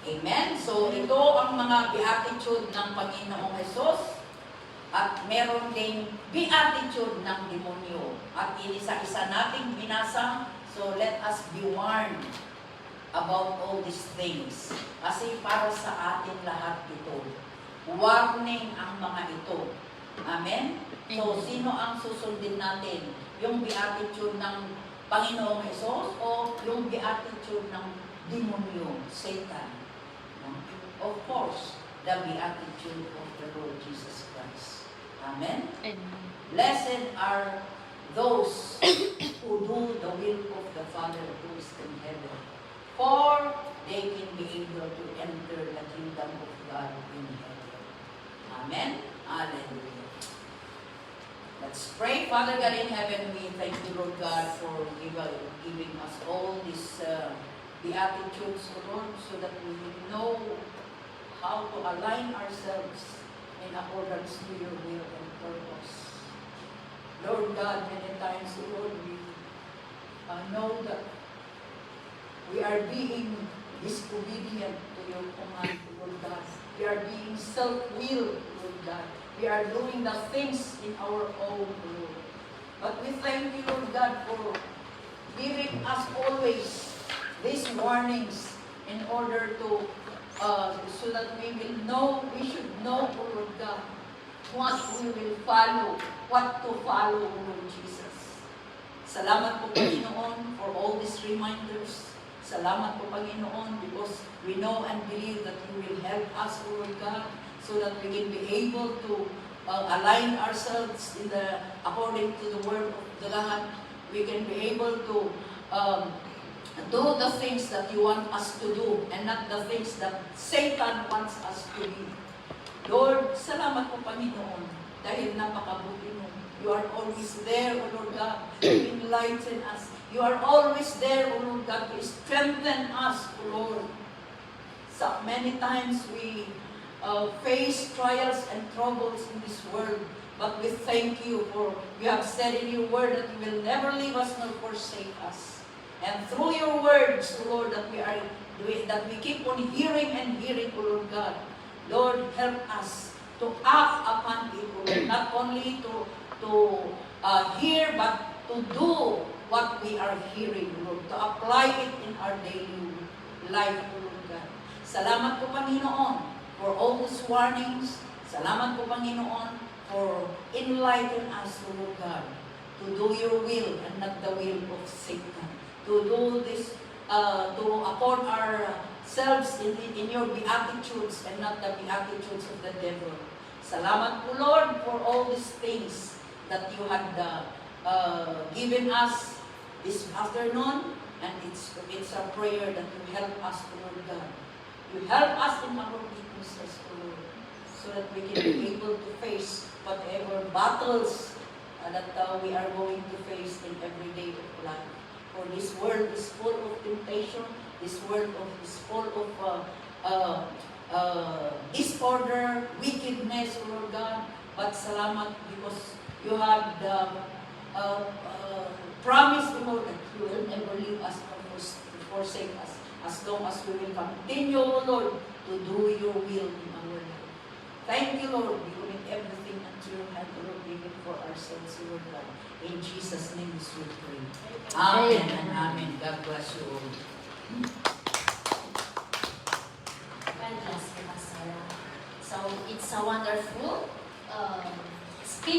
Amen? So ito ang mga beatitude ng Panginoong Hesus. At meron ding beatitude ng demonyo. At inisa-isa nating binasa. So let us be warned about all these things. Kasi para sa atin lahat ito. Warning ang mga ito. Amen? So, sino ang susundin natin? Yung beatitude ng Panginoong Hesus o yung beatitude ng demonyo, Satan? Of course, the beatitude of the Lord Jesus Christ. Amen? Blessed are those who do the will of the Father who is in heaven, for they can be able to enter the kingdom of God in heaven. Amen? Hallelujah. Let's pray. Father God in heaven, we thank you, Lord God, for giving us all these beatitudes, Lord, so that we will know how to align ourselves in accordance to your will and purpose. Lord God, many times, Lord, we know that we are being disobedient to your command, Lord God. We are being self-willed, Lord God. We are doing the things in our own, Lord. But we thank you, Lord God, for giving us always these warnings in order to so that we should know, Lord God, what we will follow, what to follow, Lord Jesus. Salamat po, Panginoon, for all these reminders. Salamat po, Panginoon, because we know and believe that you will help us, Lord God, so that we can be able to align ourselves according to the word of God. We can be able to do the things that you want us to do and not the things that Satan wants us to do. Lord, salamat po, Panginoon, dahil napakabuti mo. You are always there, O Lord God, to enlighten us. You are always there, O Lord God, to strengthen us, O Lord. So many times we face trials and troubles in this world, but we thank you for you have said in your word that you will never leave us nor forsake us. And through your words, O Lord, that we keep on hearing and hearing, O Lord God. Lord, help us to act upon it, O Lord, not only to hear, but to do what we are hearing, Lord, to apply it in our daily life, O Lord God. Salamat po, Panginoon, for all these warnings. Salamat po, Panginoon, for enlightening us, O Lord God, to do your will and not the will of Satan. To do this, to upon ourselves in your beatitudes and not the beatitudes of the devil. Salamat po, Lord, for all these things that you had given us this afternoon, and it's a prayer that you help us, Lord God. You help us in our weaknesses, Lord, so that we can be able to face whatever battles that we are going to face in every day of life. For this world is full of temptation, this world is full of disorder, wickedness, Lord God. But salamat because you have promised, Lord, that you will never leave us nor forsake us. As long as we will continue, O Lord, to do your will in our life. Thank you, Lord. We commit everything unto your hand, O Lord, even for ourselves, Lord God. In Jesus' name we pray. Amen and amen. God bless you all. God bless you, Pastor. So it's a wonderful